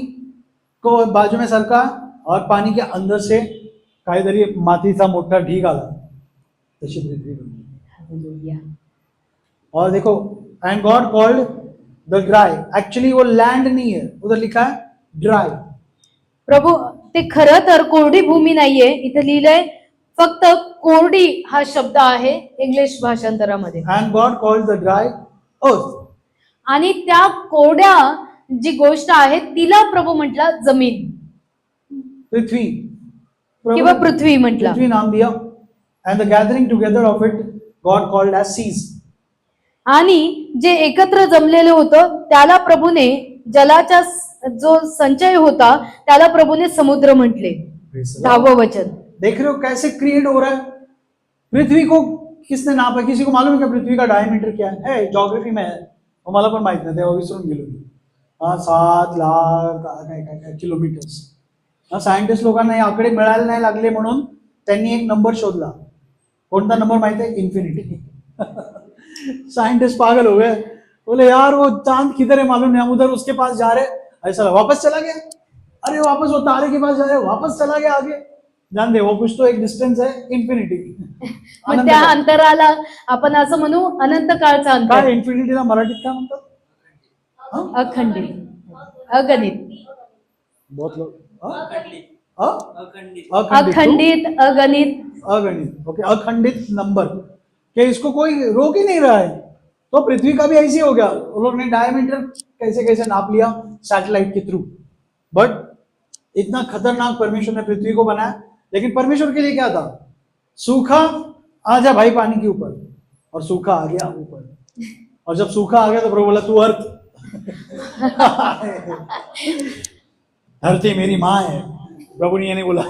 को बाजू में सरका और पानी के अंदर से काहीतरी मातीचा मोठा ढीग आला, तशी पृथ्वी बनली. और देखो, end God called the dry. Actually वो लैंड नहीं है, उधर लिखा है ड्राई. प्रभू, ते खरं तर कोरडी भूमी नाहीये, इथे लिहिलंय फक्त कोरडी हा शब्द आहे इंग्लिश भाषांतरामध्ये. And God called the dry earth. आणि त्या कोरड्या जी गोष्ट आहे तिला प्रभू म्हटलं जमीन पृथ्वी, किंवा पृथ्वी म्हटलं. पृथ्वी नाम दिया. And the gathering together of it God called as seas. आणि जे एकत्र जमलेलं होतं त्याला प्रभूने जलाचा जो संचय होता त्याला प्रभूने समुद्र म्हटले. 10वं वचन. देख रहे हो कैसे क्रिएट हो रहा है. पृथ्वी को किसने नापा? किसी को मालूम है क्या पृथ्वी का डायमीटर क्या है? ज्योग्राफी में है, मला पण माहित नाही, तेव्हा विसरून गेलो मी. 7 लाख काय किलोमीटर्स. सायंटिस्ट लोकांना हे आकडे मिळायला नाही लागले म्हणून त्यांनी एक नंबर शोधला. कोणता नंबर माहिती है? इन्फिनिटी. साइंटिस्ट पागल हो गए, बोले यार वो चांद किधर है मालूम नहीं, हम उधर उसके पास जा रहे, ऐसा वापस चला गया, अरे वापस वो तारे के पास जा रहे, वापस चला गया आगे. जान दे, वो कुछ तो एक डिस्टेंस है, इन्फिनिटी. मग त्या अंतराला आपण असं म्हणू अनंत काळचा अंतर. काय इन्फिनिटीला मराठीत काय म्हणतात? अखंडित, अगणित, बहुत लोग अखंडित, अगणित, अगणित. ओके, अखंडित नंबर कि इसको कोई रोक ही नहीं रहा है. तो पृथ्वी का भी ऐसे ही हो गया. वो लोग ने डायमीटर कैसे कैसे नाप लिया सैटेलाइट के थ्रू. बट इतना खतरनाक परमेश्वर ने पृथ्वी को बनाया. लेकिन परमेश्वर के लिए क्या था? सूखा, आ जा भाई पानी के ऊपर, और सूखा आ गया ऊपर. और जब सूखा आ गया तो प्रभु बोला तू अर्थ. धरती मेरी माँ है. प्रभु ने ये नहीं बोला.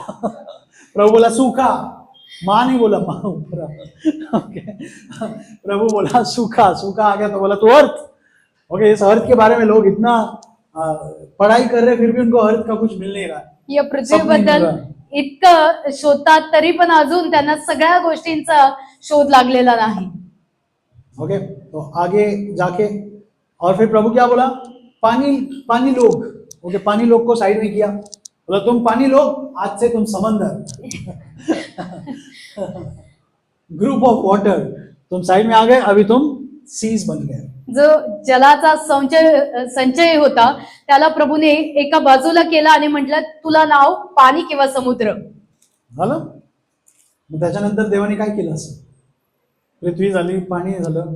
प्रभु बोला सूखा, माँ नहीं बोला, माँ ऊपर. ओके, प्रभु बोला सूखा, सूखा आ गया तो बोला तो अर्थ. ओके, इस अर्थ के बारे में लोग इतना पढ़ाई कर रहे फिर भी उनको अर्थ का कुछ मिल नहीं रहा. या पृथ्वीबद्दल इतकं शोधतात तरी पण अजून त्यांना सगळ्या गोष्टींचा शोध लागलेला नाही. ओके, तो आगे जाके और फिर प्रभु क्या बोला? पानी, पानी लोग. ओके, पानी लोग को साइड में किया, बोला तुम पानी लोग, आज से तुम समंदर. ग्रुप ऑफ वाटर, तुम साइड में आ गए, अभी तुम सीज बन गए. जो जलाचा संचय होता त्याला प्रभूने एका बाजूला केला आणि म्हटलं तुला नाव पाणी किंवा समुद्र. झालं. मग त्याच्यानंतर देवाने काय केलं? असं पृथ्वी झाली, पाणी झालं.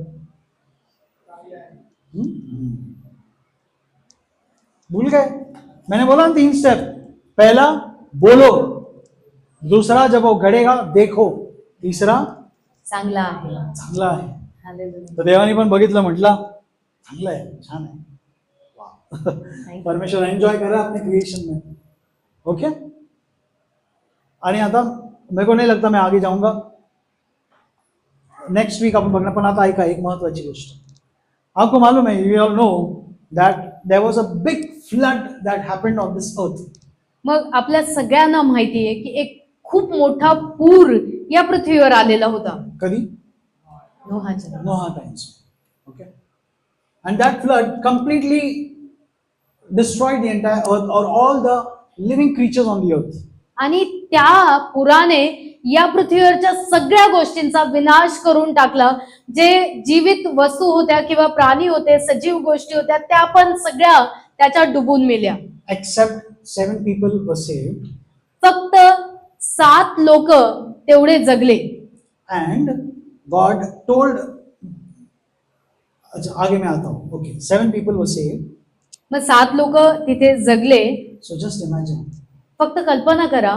भूल गए. मैंने बोला ना 3 स्टेप. पहला बोलो, दूसरा जब वो घडेगा देखो, तीसरा चांगला आहे. चांगला आहे. हालेलुया. तर देवानी पण बघितलं, म्हटलं चांगलं आहे, छान आहे. वा. परमेश्वर एंजॉय करा अपने क्रिएशन में. ओके. आणि आता मेरे को नहीं लगता मैं आगे जाऊंगा. नेक्स्ट वीक आपण बघणार. पण आता ऐका एक महत्वाची गोष्ट. आपको मालूम है, you all know that there was a big flood that happened on this earth. मग आपल्या सगळ्यांना माहिती आहे की एक खूप मोठा पूर या पृथ्वीवर आलेला होता. कधी? नोहाच्या. Noah times. Okay. And that flood completely destroyed the entire earth or all the living creatures on the earth. आणि त्या पुराने या पृथ्वीवरच्या सगळ्या गोष्टींचा विनाश करून टाकला. जे जीवित वस्तू होत्या किंवा प्राणी होते, सजीव गोष्टी होत्या, त्या पण सगळ्या त्याच्यात डुबून मेल्या. Except 7 people were saved. फक्त 7 लोक तेवढे जगले. And God told, अच्छा आगे मैं आता हूँ. Okay, 7 people were saved. मग 7 लोक तिथे जगले. So just imagine. फक्त कल्पना करा,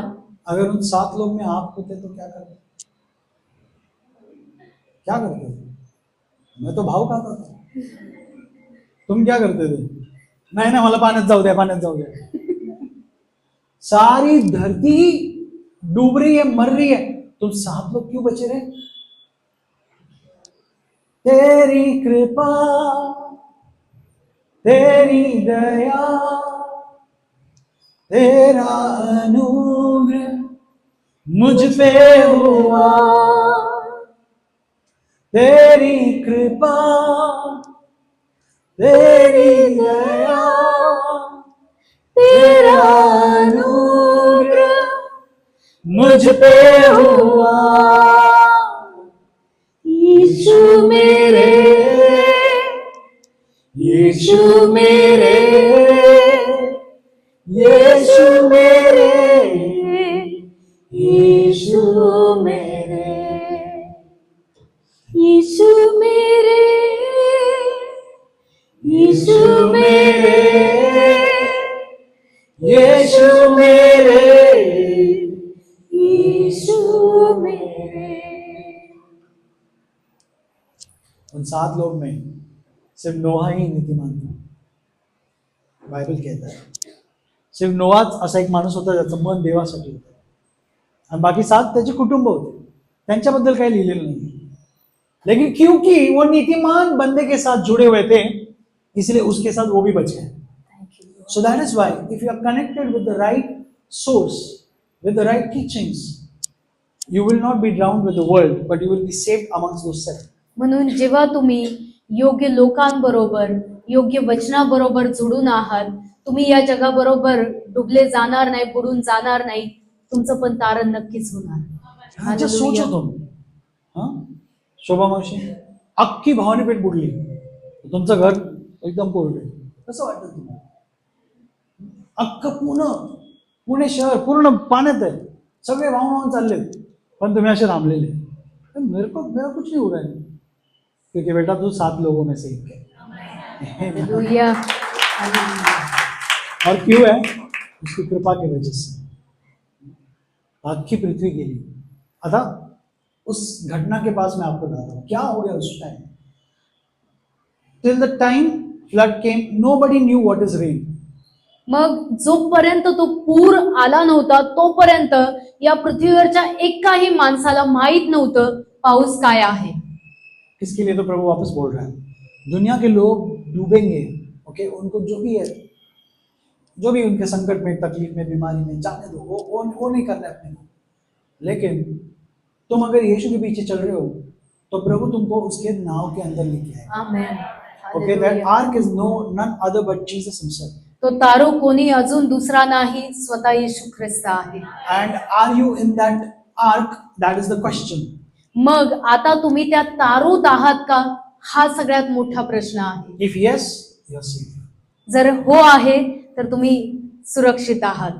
अगर उन 7 लोग में आप होते तो क्या करते? क्या करते थे? मैं तो भाव खाता था. तुम क्या करते थे? नहीं ना, मला पाण्यात जाऊ द्या, पाण्यात जाऊ द्या. सारी धरती डूब रही है, मर रही है, तुम 7 लोग क्यों बचे रहे? तेरी कृपा, तेरी दया, तेरा अनुग्रह मुझ पे हुआ. तेरी कृपा, तेरी दया, तेरा अनुग्रह मुझ पे हुआ. यीशु मेरे, यीशु मेरे, यीशु मेरे, यीशु मेरे, यीशु मेरे, यीशु मेरे, मेरे, यीशु मेरे। उन 7 लोग में सिर्फ नोहा ही नीतिमान था, बायबल कहता है. सिर्फ नोहाच असा एक माणूस होता ज्याचं मन देवासाठी होतं, आणि बाकी 7 त्याचे कुटुंब होते, त्यांच्याबद्दल काही लिहिलेलं नाही. लेकिन क्योंकि वो नीतिमान बंदे के साथ जुड़े हुए थे, इसलिए उसके साथ वो भी बच गए. So that is why if you are connected with the right source, with the right teachings, you will not be drowned with the world, but you will be saved amongst those 7. म्हणून जेव्हा तुम्ही योग्य लोकांबरोबर, योग्य वचनाबरोबर जोडून आहात, तुम्ही या जगाबरोबर डुबले जाणार नाही, बुडून जाणार नाही, तुमचं पण तारण नक्कीच होणार. ह्याच्या सोच होतो. हा, शोभा मावशी, अख्खी भावानी पेठ बुडली, तुमचं घर एकदम कोरडे, कसं वाटतं तुम्हाला? अख्खं पुणे शहर पूर्ण पाण्यात आहे, सगळे वाहून चालले, पण तुम्ही असे थांबलेले. मेरा कुछ नहीं हो रहा है, क्योंकि बेटा तू 7 लोगों में से एक है. हालेलुया. और क्यों है? उसकी कृपा की वजह से आखी पृथ्वी गेली. आता उस घटना के पास मैं आपको बता रहा हूँ क्या हो गया उस time. Till the time flood came, nobody knew what is rain. मग जोपर्यंत तो पूर आला नव्हता, तोपर्यंत या पृथ्वीवरच्या एकाही माणसाला माहित नव्हतं पाऊस काय आहे. इसके लिए तो प्रभु वापस बोल रहा है, दुनिया के लोग डूबेंगे. ओके, उनको जो भी है, जो भी उनके संकट में, तकलीफ में, बीमारी में, जाने दो, वो नहीं करना है अपने को. लेकिन तुम अगर यीशु के पीछे चल रहे हो तो प्रभु तुमको उसके नाव के अंदर लेके आए. Amen. Okay, that ark is none other but Jesus himself. तो तारू कोणी अजून दुसरा नाही, स्वतः येशू ख्रिस्त आहे. And are you in that ark? That is the question. मग आता तुम्ही त्या तारूत आहात का, हा सगळ्यात मोठा प्रश्न आहे. If yes, you are safe. जर हो आहे तर तुम्ही सुरक्षित आहात.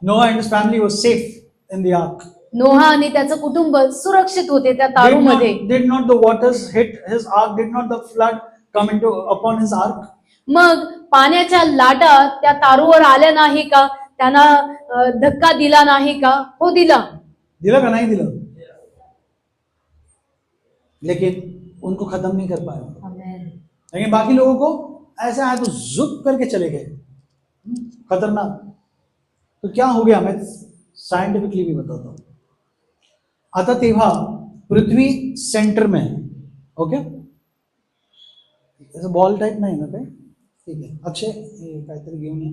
Noah and his family was safe in the ark. नोहा आणि त्याचं कुटुंब सुरक्षित होते त्या तारूमध्ये. Did not the waters hit his ark? Did not the flood come upon his ark? मग पाण्याच्या लाटा त्या तारूवर आल्या नाही का, त्यांना धक्का दिला नाही का? हो, दिला. दिला का नहीं दिला? लेकिन उनको खत्म नहीं कर पाया. आमेन. लेकिन बाकी लोगों को ऐसा है तो जुप करके चले गए. खतरनाक. तो क्या हो गया, मैं साइंटिफिकली भी बताता हूं. आता तेव्हा पृथ्वी सेंटर में है. ओके, बॉल टाइप नाही ना काही. ठीक आहे अक्षय, हे काहीतरी घेऊन ये.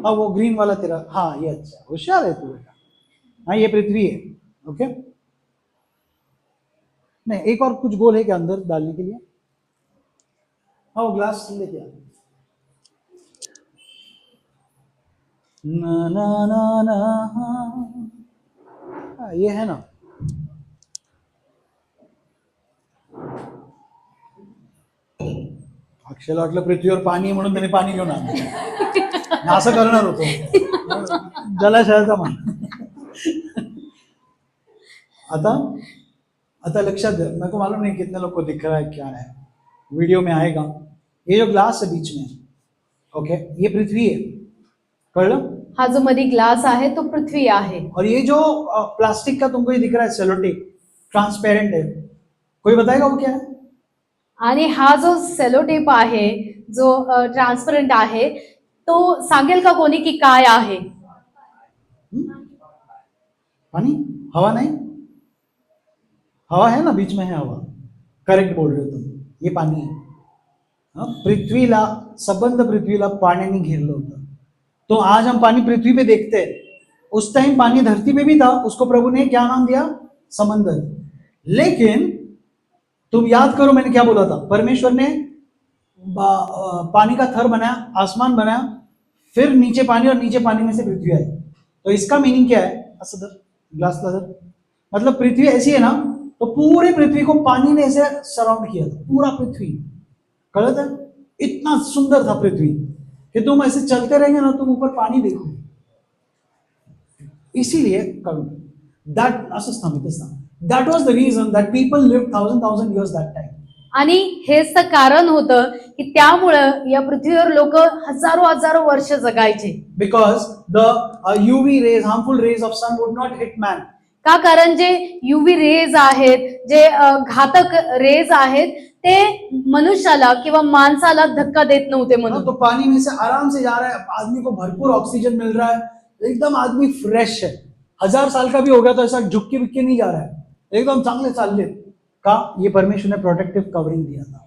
हा, वो ग्रीन वाला तेरा. हाँ ये अच्छा, होशियार है तू बेटा. हाँ, ये पृथ्वी है. ओके, नहीं एक और कुछ गोल है क्या अंदर डालने के लिए? हाँ, वो ग्लास लेके आ. ना ना ना ना, हाँ, ये है ना. अक्षयला वाटलं पृथ्वीवर पाणी आहे म्हणून त्याने पाणी घेऊन आणलं. असं करणार होतो जलाशयाचा मान. आता लक्षात दे, मेरे को मालूम नहीं कितने लोग को दिख रहा है क्या है, वीडियो में आएगा. ये जो ग्लास है बीच में, ओके, ये पृथ्वी है, कळलं? हा जो मध्ये ग्लास आहे तो पृथ्वी आहे. और ये जो प्लास्टिक का तुमको ये दिख रहा है सेलोटेप, ट्रांसपेरेंट है, कोई बताएगा वो क्या है? आणि हा जो सेलोटेप आहे, जो ट्रान्सपरंट आहे, तो सांगेल का कोणी की काय आहे? पानी, हवा नहीं? हवा है ना, बीच में है हवा. करेक्ट बोल रहे हो तुम, ये पानी है. पृथ्वीला, सबंध पृथ्वीला पाण्याने घेरलं होतं. तो आज हम पानी पृथ्वी पे देखते हैं, उस टाइम पानी धरती पे भी था, उसको प्रभु ने क्या नाम दिया? समंदर. लेकिन तुम याद करो मैंने क्या बोला था, परमेश्वर ने पानी का थर बनाया, आसमान बनाया, फिर नीचे पानी और नीचे पानी में से पृथ्वी आई. तो इसका मीनिंग क्या है? असं धर, ग्लास ला धर. मतलब पृथ्वी ऐसी है ना, तो पूरी पृथ्वी को पानी ने ऐसे सराउंड किया था, पूरा पृथ्वी. कळत है? इतना सुंदर था पृथ्वी कि तुम ऐसे चलते रहेंगे ना, तुम ऊपर पानी देखो. इसीलिए दैट असंच थांब. That was the reason that people lived thousand years that time. आणि हेच तर कारण होतं की त्यामुळं या पृथ्वीवर लोक हजारो हजारो वर्ष जगायचे. Because the UV rays, harmful rays of sun would not hit man. का? कारण जे युव्ही रेज आहेत, जे घातक रेज आहेत, ते मनुष्याला किंवा माणसाला धक्का देत नव्हते हाँ, म्हणून. तो पानी में से आराम से जा रहा है, आदमी को भरपूर ऑक्सीजन मिल रहा है, एकदम आदमी फ्रेश है. 1000 साल का भी होगा तो ऐसा झुक्के बिक्के नहीं जा रहा है, एकदम चांगले चालले. का? ये परमेश्वर ने प्रोटेक्टिव्ह कवरिंग दिया था.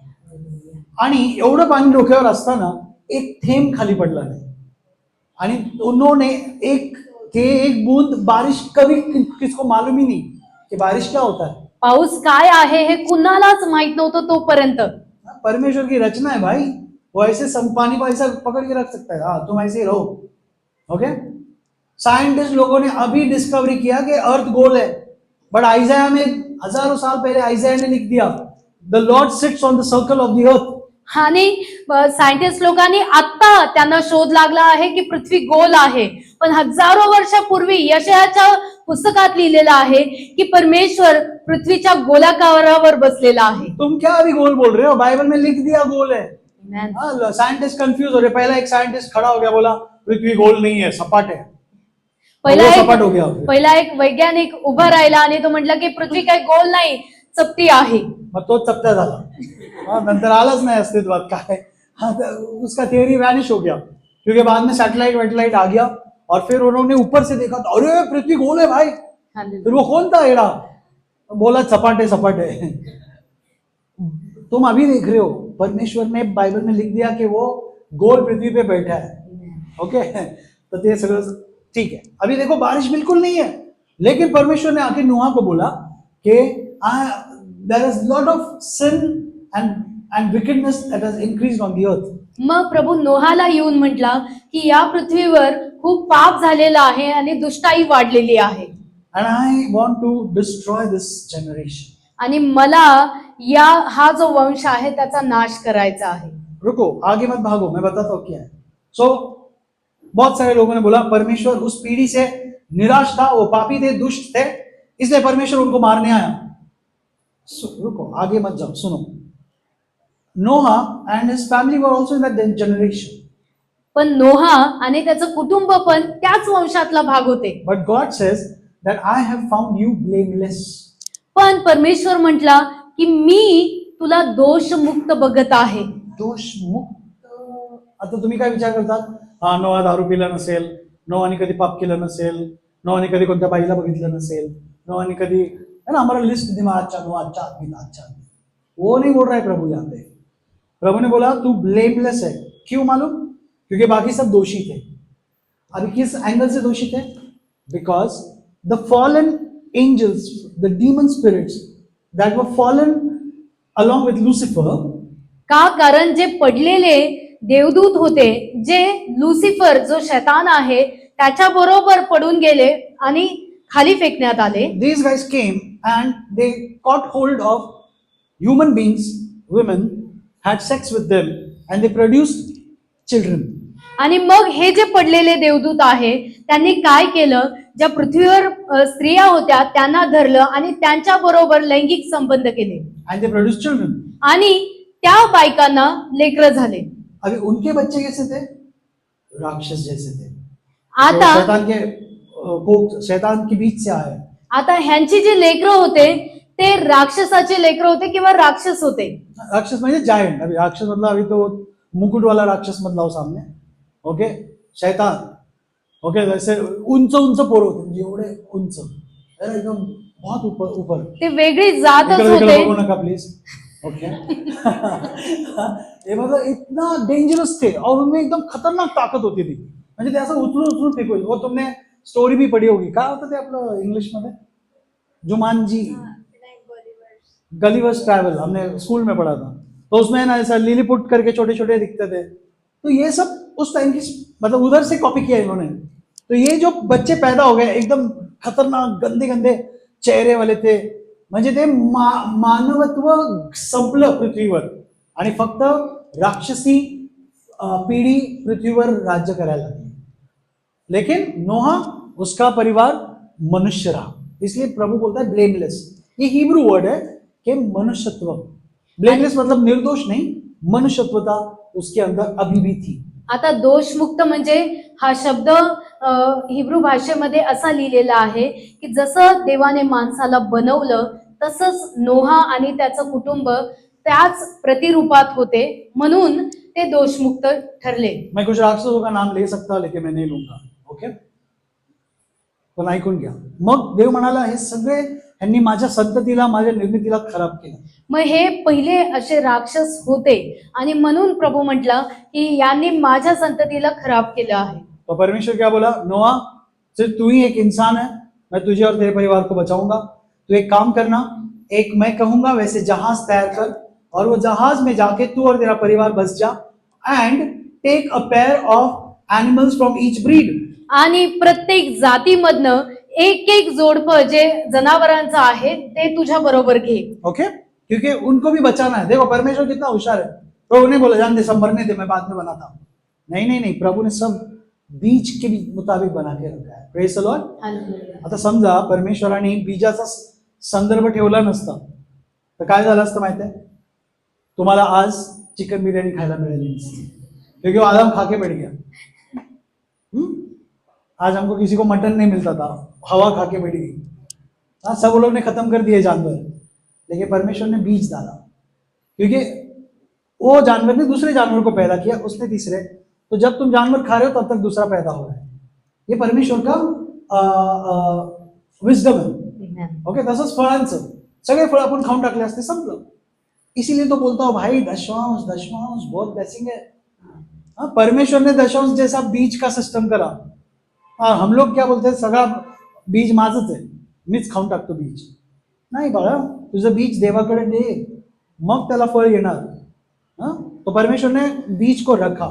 आणि एवढं पाणी डोक्यावर असताना एक थेंब खाली पडला नाही. आणि उन्होंने एक बूंद बारिश, कभी किसको मालूम ही नहीं कि बारिश क्या होता है. पाऊस काय आहे हे कुणालाच माहित नव्हतं तोपर्यंत. परमेश्वर की रचना है भाई, वो ऐसे पानी को ऐसा पकड़ के रख सकता है. हाँ, तुम ऐसे ही रहो. ओके. साइंटिस्ट लोगों ने अभी डिस्कवरी किया कि अर्थ गोल है, बट आइजाया में हजारों साल पहले आइजाया ने लिख दिया, the lord sits on the circle of the earth. आणि सायंटिस्ट लोकांनी आता त्यांना शोध लागला आहे की पृथ्वी गोल आहे, पण हजारो वर्षापूर्वी यशायाच्या पुस्तकात लिहिलेलं आहे की परमेश्वर पृथ्वीच्या गोलाकारावर बसलेला आहे. तुम क्या अभी गोल बोल रहे हो? बाइबल में लिख दिया गोल है. Amen. साइंटिस्ट कंफ्यूज हो रहे. पहला एक साइंटिस्ट खड़ा हो गया, बोला पृथ्वी गोल नहीं है, सपाट है. पहिला वो सपाट हो गया. पहिला एक वैज्ञानिक उभा राहिला आणि तो म्हटला की पृथ्वी काही गोल नाही, चपटी आहे. मग तो चपटा झाला. नंतर आलाच नाही अस्तित्वात काय. उसका थियरी वैनिश हो गया, क्योंकि बाद में सैटेलाइट वेटेलाइट आ गया और फिर उन्होंने ऊपर से देखा तो अरे पृथ्वी गोल है भाई. फिर वो कौन था एड़ा, बोला सपाटे सपाटे. तुम अभी देख रहे हो, परमेश्वर ने बाइबल में लिख दिया कि वो गोल पृथ्वी पे बैठा है. ओके. तो ये सगळं ठीक है. अभी देखो बारिश बिल्कुल नहीं है, लेकिन परमेश्वर ने आके नूहा को बोला कि there is lot of sin and wickedness that has increased on the earth. मग प्रभू नोहाला येऊन म्हटला की या पृथ्वीवर खूप पाप झालेलं आहे आणि दुष्टाई वाढलेली आहे. And I want to destroy this generation. आणि मला हा जो वंश आहे त्याचा नाश करायचा आहे. रुको, आगे मत भागो, मैं बताता हूँ क्या है. So बहुत सारे लोगों ने बोला परमेश्वर उस पीढ़ी से निराश था, वो पापी थे, दुष्ट थे, इसलिए परमेश्वर उनको मारने आया. रुको, आगे मत जाओ, सुनो. Noah and his family were also in that generation. पण नोहा आणि त्याचं कुटुंब पण त्याच वंशातला भाग होते. But God says that I have found you blameless. पण परमेश्वर म्हटला की मी तुला दोषमुक्त बघत आहे. दोषमुक्त. आता तुम्ही काय विचार करतात? हा, नोहा दारू पिला नसेल, नोहाने कधी पाप केलं नसेल, नोहाने कधी कोणत्या बाईला बघितलं नसेल, नोहाने कधी, है ना, हमारा लिस्ट दिमाग अच्छा नोहा अच्छा आदमी था, अच्छा आदमी. वो नहीं बोल रहा है प्रभु यहाँ पे. प्रभु ने बोला तू ब्लेमलेस है. क्यों मालूम? क्योंकि बाकी सब दोषी थे. अभी किस एंगल से दोषी थे? Because the fallen angels, the demon spirits that were fallen along with Lucifer. का? कारण जे पडलेले देवदूत होते, जे लुसिफर जो शैतान आहे त्याच्या बरोबर पडून गेले आणि खाली फेकण्यात आले. These guys came and they caught hold of human beings, women, had sex with them and they produced children. आणि मग हे जे पडलेले देवदूत आहे त्यांनी काय केलं, ज्या पृथ्वीवर स्त्रिया होत्या त्यांना धरलं आणि त्यांच्या बरोबर लैंगिक संबंध केले And they produced children. आणि त्या बायकांना लेकरं झाले. अभी उनके बच्चे कैसे थे? राक्षस जैसे थे. आता शैतान के बीच से आए. आता ह्यांची जे लेकरं होते ते राक्षसाचे लेकरं होते किंवा राक्षस होते. राक्षस म्हणजे जायंट. अभी राक्षस मतलब अभी तो मुकुट वाला राक्षस मत लाओ सामने. ओके. शैतान. ओके. जैसे उंच उंच पोर होते, म्हणजे एवढे उंच, एकदम बहुत ऊपर ऊपर. ते वेगळी जातच होते. बघू नका प्लीज. ओके. ये मतलब इतना डेंजरस थे और उनमें एकदम खतरनाक ताकत होती थी. म्हणजे ते असं उचलून उचलून फेकू. वो तुमने स्टोरी भी पढ़ी होगी. काय होतं ते आपलं इंग्लिश मध्ये? जुमानजी, गलिवर्स ट्रैवल, हमने स्कूल में पढ़ा था. तो उसमें ना ऐसा लिलीपुट करके छोटे छोटे दिखते थे. तो ये सब उस टाइम की, मतलब उधर से कॉपी किया इन्होंने. तो ये जो बच्चे पैदा हो गए एकदम खतरनाक गंदे गंदे चेहरे वाले थे. म्हणजे ते मानवत्व संपलं पृथ्वीवर आणि फक्त राक्षसी पिढी पृथ्वीवर राज्य करायला लागली. लेकिन नोहा, उसका परिवार मनुष्य रहा. इसलिए प्रभु बोलता है ब्लेमलेस. ये हिब्रू वर्ड है कि मनुष्यत्व. ब्लेमलेस मतलब निर्दोष नहीं, मनुष्यत्वता उसके अंदर अभी भी थी. आता दोषमुक्त म्हणजे हा शब्द हिब्रू भाषेमध्ये असा लिहिलेला आहे की जसं देवाने माणसाला बनवलं तसंच नोहा आणि त्याचं कुटुंब त्याच प्रतिरूपात होते, म्हणून ते दोषमुक्त ठरले. मैं कुछ राक्षसों का नाम ले सकता लेकिन मैं नहीं लूंगा. ओके, पण ऐकून घ्या. मग देव म्हणाला हे सगळे यांनी माझ्या संततीला, माझ्या निर्मितीला खराब केलं. मग हे पहिले असे राक्षस होते आणि म्हणून प्रभू म्हटलं की यांनी माझ्या संततीला खराब केलं आहे. तो परमेश्वर क्या बोला, नोआ सिर्फ तू ही एक इंसान है, मैं तुझे और तेरे परिवार को बचाऊंगा. तू एक काम करना, एक मैं कहूंगा वैसे जहाज तैयार कर और वो जहाज में जाके तू और तेरा परिवार बस जा and take a pair of animals from each breed. आणि प्रत्येक जातीमधनं एक एक जोडपं जे जनावरांचं आहे ते तुझ्या बरोबर घे. ओके, क्योंकि उनको भी बचाना है. देखो परमेश्वर कितना होशियार है. प्रभु ने बोला जान दे सब मरने दे, मैं बाद में बनाता हूं. नहीं नहीं नहीं, प्रभु ने सब बीज के मुताबिक बना के रखा है. Praise the lord. हालेलुया. आता समजा परमेश्वराने बीजाचा संदर्भ ठेवला नसता तर काय झालं असतं माहिती आहे, तुम्हाला आज चिकन बिर्याणी खायला मिळाली नसती, क्योंकि वो आदम खा के बैठ गया. आज हमको किसी को मटन नहीं मिलता था, हवा खा के बैठ गई. हाँ, सब लोग ने खत्म कर दिए जानवर, लेकिन परमेश्वर ने बीज डाला, क्योंकि वो जानवर ने दूसरे जानवर को पैदा किया, उसने तीसरे. तो जब तुम जानवर खा रहे हो तब तक दूसरा पैदा हो रहा है. ये परमेश्वर का विजडम है. Amen. ओके, तसंच फळांचं सगळे फळ आपण खाऊन टाकले असते, संपलं. इसीलिए तो बोलता हूँ भाई, दशमांश दशमांश बहुत ब्लेसिंग है. हाँ, परमेश्वर ने दशमांश जैसा बीज का सिस्टम करा. हाँ, हम लोग क्या बोलते हैं, सगळा बीज माझच आहे, मीच खाऊन टाकतो बीज. नाही बाळा, तुझं बीज देवाकडे दे, मग त्याला फळ येणार. हाँ, तो परमेश्वर ने बीज को रखा.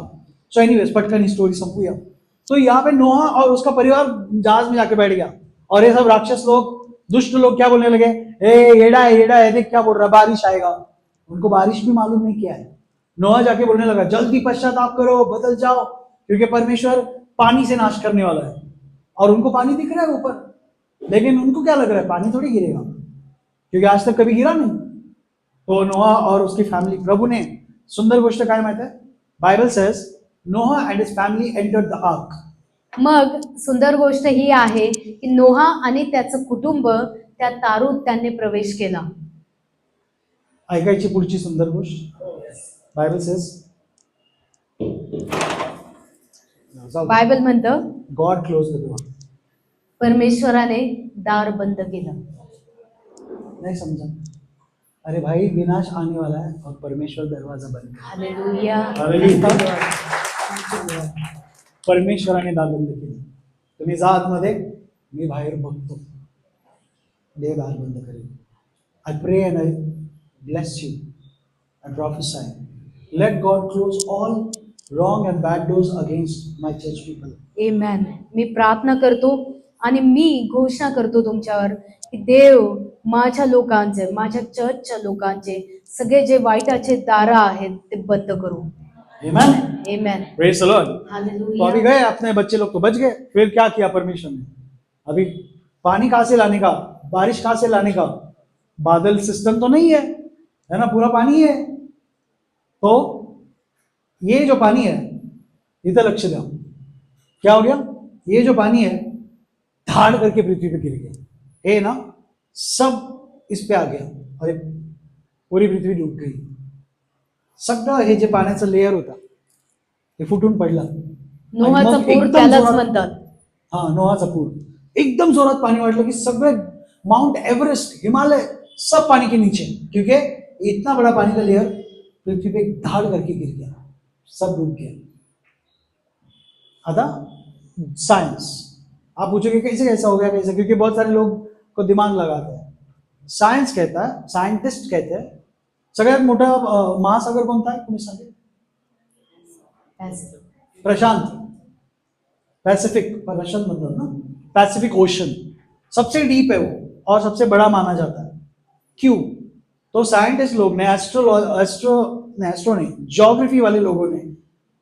सो एनीवेज, पटकन ही स्टोरी संपूया. तो यहाँ पे नोहा और उसका परिवार जहाज में जाके बैठ गया और ये सब राक्षस लोग, दुष्ट लोग क्या बोलने लगे, ए येड़ा है, देख क्या बोल रहा है, बारिश आएगा. उनको बारिश भी मालूम नहीं क्या है. नोहा जाके बोलने लगा जल्दी पश्चाताप करो, बदल जाओ, क्योंकि परमेश्वर पानी से नाश करने वाला है. और उनको पानी दिख रहा है ऊपर, लेकिन उनको क्या लग रहा है पानी थोड़ी गिरेगा, क्योंकि आज तक कभी गिरा नहीं. तो नोहा और उसकी फैमिली, प्रभु ने सुंदर गोष्ट काय माहिती आहे, Bible says Noah and his family entered the ark. मग सुंदर गोष्ट ही आहे की नोहा आणि त्याचं कुटुंब त्या तारूत त्यांनी प्रवेश केला. ऐकायची पुढची सुंदर गोष्ट. बायबल सेज, बायबल म्हणतं गॉड क्लोज द डोर. परमेश्वराने दार बंद केलं. नहीं समझा. अरे भाई, विनाश आने वाला है और परमेश्वर दरवाजा बंद कर. हालेलुया. परमेश्वराने दार बंद केलं. तुम्ही जा आतमध्ये, मी बाहेर बघतो. देव दार बंद करेल. I pray and I bless you. I prophesy, let God close all wrong and bad doors against my church people. Amen. मी प्रार्थना करतो आणि मी घोषणा करतो तुमच्यावर की देव माझ्या लोकांचे, माझ्या चर्चच्या लोकांचे सगळे जे वाईटाचे दार आहेत ते बंद करू. Amen. Amen. Praise the Lord. तो अभी हालेलुया. गए अपने बच्चे लोग तो बच गए. फिर क्या किया परमेश्वर ने, अभी पानी कहाँ से लाने का, बारिश कहाँ से लाने का, बादल सिस्टम तो नहीं है ना, पूरा पानी है. तो ये जो पानी है, इधर लक्ष्य दो, क्या हो गया, ये जो पानी है धाड़ करके पृथ्वी पे गिर गया. ये ना सब इस पे आ गया और ये पूरी पृथ्वी डूब गई. सगळं हे जे पाण्याचं लेअर होता ते फुटून पडला. नोहाचा मग पूर एकदम त्यालाच जोरात- म्हणतात. हा, नोहाचा पूर. एकदम जोरात पानी वाटलं कि सगळे माउंट एवरेस्ट, हिमालय सब पानी के नीचे, क्योंकि इतना बड़ा पानी का लेयर पृथ्वी पे धाड़ करके गिर गया, सब डूब गया. आता साइंस, आप पूछोगे कैसे कैसा हो गया, कैसे, क्योंकि बहुत सारे लोग को दिमाग लगाते हैं. सायन्स कहता है, सायंटिस्ट कहते हैं सगळ्यात मोठा महासागर कोणता आहे, तुम्ही सांगा. प्रशांत, पैसिफिक, प्रशांत मतलब ना, पैसिफिक ओशन सबसे डीप है वो और सबसे बड़ा माना जाता है. क्यों? तो साइंटिस्ट लोग ने, एस्ट्रो ने, ज्योग्राफी वाले लोगों ने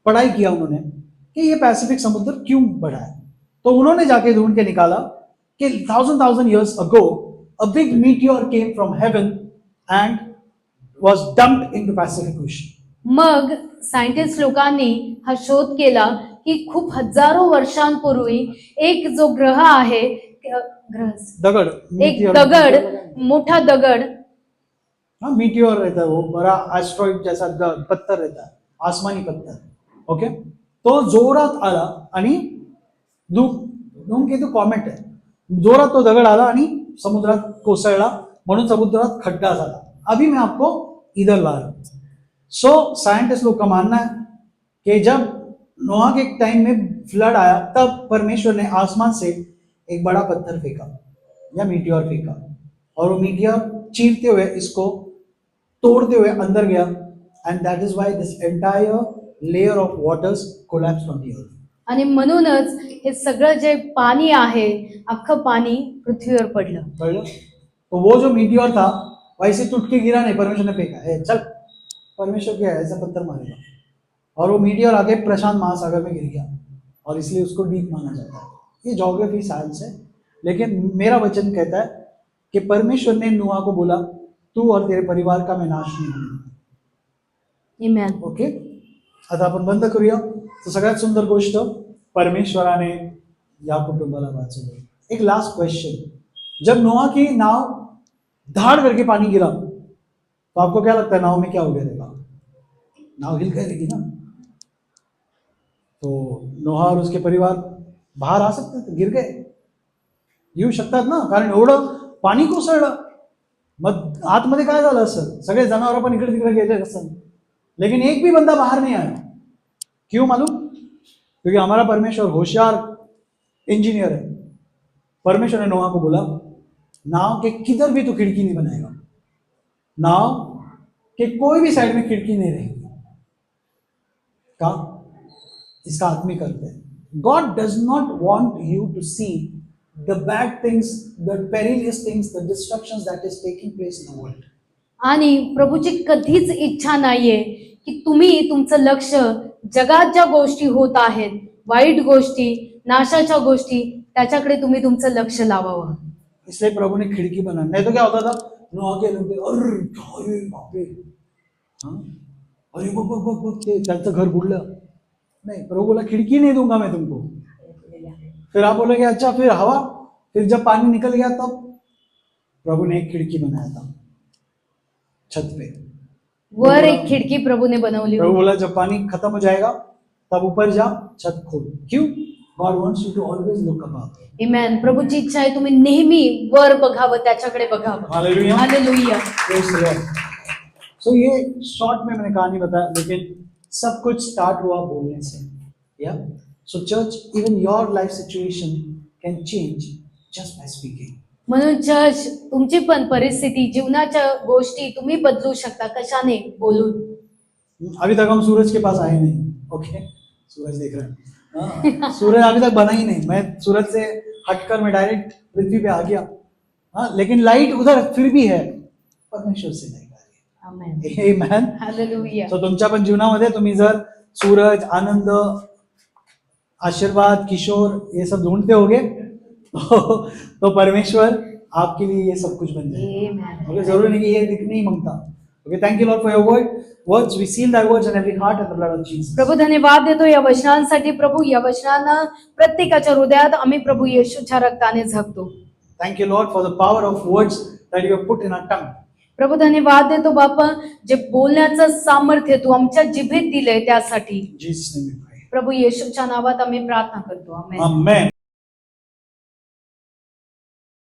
पढ़ाई किया उन्होंने कि ये पैसिफिक समुद्र क्यों बढ़ा है. तो उन्होंने जाके ढूंढ के निकाला कि 1000 years ago a big meteor came from heaven and was dumped into Pacific Ocean. मग सायंटिस्ट लोकांनी हा शोध केला की खूप हजारो वर्षांपूर्वी एक जो ग्रह आहे, दगड़, एक दगड़, मोठा दगड़, हाँ मीटियोर रहता है वो, बड़ा एस्ट्रॉइड जैसा पत्थर रहता है, आसमानी पत्थर. ओके, तो जोरात आला आणि धूमकेतू कॉमेट आहे, जोरात तो दगड आला आणि समुद्रात कोसळला, म्हणून समुद्रात खड्डा झाला. अभी मैं आपको इधर ला रहा हूं. सो साइंटिस्ट लोग का मानना है कि जब नोआ के टाइम में फ्लड आया, तब परमेश्वर ने आसमान से एक बड़ा पत्थर फेंका या मीटियोर फेंका, और वो मीटियोर चीरते हुए इसको तोड़ते हुए अंदर गया, end that is why this entire layer of waters collapsed on the earth. आणि म्हणूनच हे सगळं जे पाणी आहे, अख्खं पाणी पृथ्वीवर पडलं. कळलं? तो वो जो मीटियोर था वैसे टूट के गिरा नहीं, परमेश्वर ने फेंका है. चल, परमेश्वर क्या है, ऐसा पत्थर मारेगा, और वो मीटियोर आगे प्रशांत महासागर में गिर गया, और इसलिए उसको डीप माना जाता है. ये ज्योग्राफी साइंस है, लेकिन मेरा वचन कहता है कि परमेश्वर ने नूह को बोला, तू और तेरे परिवार का मैं नाश नहीं होने दूंगा. आमेन. ओके, आता आपण बंद करूया. तर सगळ्यात सुंदर गोष्ट, परमेश्वराने या कुटुंबाला वाचवलं. एक लास्ट क्वेश्चन, जब नोआ की नाव धाड़ करके पानी गिरा, तो आपको क्या लगता है नाव में क्या हो गया रहेगा? नाव हिल गई रहेगी ना. तो नोहा और उसके परिवार बाहर आ सकते थे, गिर गए, येऊ शकतात ना, कारण एवढं पाणी कोसळलं. मग आतमध्ये काय झालं असेल, सगळे जनावर पण इकडे तिकडे गेले असेल, लेकिन एक भी बंदा बाहर नहीं आया. क्यों मालूम? क्योंकि हमारा परमेश्वर होशियार इंजीनियर है. परमेश्वर ने नोहा को बोला, नाव के किधर भी तू खिड़की नहीं बनाएगा, नाव के कोई भी साइड में खिड़की नहीं रहेगी. का? इसका आत्मिक अर्थ है, God does not want you to see the bad things, the perilous things, the destructions that is taking place in the world. आणि प्रभूची कधीच इच्छा नाहीये की तुम्ही तुमचं लक्ष जगात ज्या गोष्टी होत आहेत, वाईट गोष्टी, नाशाच्या गोष्टी, त्याच्याकडे तुम्ही तुमचं लक्ष लावावं. इसलिए प्रभु ने खिड़की बना. नहीं तो क्या होता था, नोहा के लोग अरे बापरे, अरे बघ ते त्यांचं घर बुडलं. नहीं, प्रभु बोला खिड़की नहीं दूंगा मैं तुमको. फिर आप बोलोगे अच्छा, फिर हवा, फिर जब पानी निकल गया तब प्रभु ने एक खिड़की बनाया था छत पे. वर एक खिडकी प्रभूने बनवली प्रभु होती. बोला जब पानी खत्म हो जाएगा तब ऊपर जा, छत खोल. क्यों? God wants you to always look up. Amen. प्रभूची इच्छा आहे तुम्ही नेहमी वर बघावं, त्याच्याकडे बघावं. हालेलुया. हालेलुया. सो ये शॉर्ट में मैंने कहानी बताया, लेकिन सब कुछ स्टार्ट हुआ बोलने से. या so church, even your life situation can change just by speaking. म्हणून चर्च, तुमची पण परिस्थिती, जीवनाच्या गोष्टी तुम्ही बदलू शकता. कशाने? बोलून. अभी तक हम सूरज के पास आए नहीं. ओके, सूरज देख रहे हैं. हाँ, सूरज अभी तक बना ही नहीं. मैं सूरज से हटकर मैं डायरेक्ट पृथ्वी पे आ गया. हाँ, लेकिन लाइट उधर फिर भी है, परमेश्वर से नहीं. आमेन. आमेन. हालेलुया. सो तुमच्या पण जीवनामध्ये तुम्ही जर सूरज, आनंद, आशीर्वाद, किशोर ये सब ढूंढते होगे, तो परमेश्वर आपके लिए ये सब कुछ बन जाए. आमेन. ओके, जरूरी नहीं कि ये दिखने ही मांगता. Okay, thank you lord for your words. We seal that words in every heart and the blood of Jesus. प्रभू धन्यवाद देतो या वचनांसाठी. प्रभू, या वचनांना प्रत्येकाच्या हृदयात आम्ही प्रभू येशूच्या रक्ताने झाकतो. Thank you lord for the power of words that you have put in our tongue. प्रभू धन्यवाद देतो बापा, जे बोलण्याचं सामर्थ्य तू आमच्या जिभेत दिलंय त्यासाठी. जीसस नेम वी प्रे. प्रभू येशूच्या नावात आम्ही प्रार्थना करतो. आमेन. आमेन.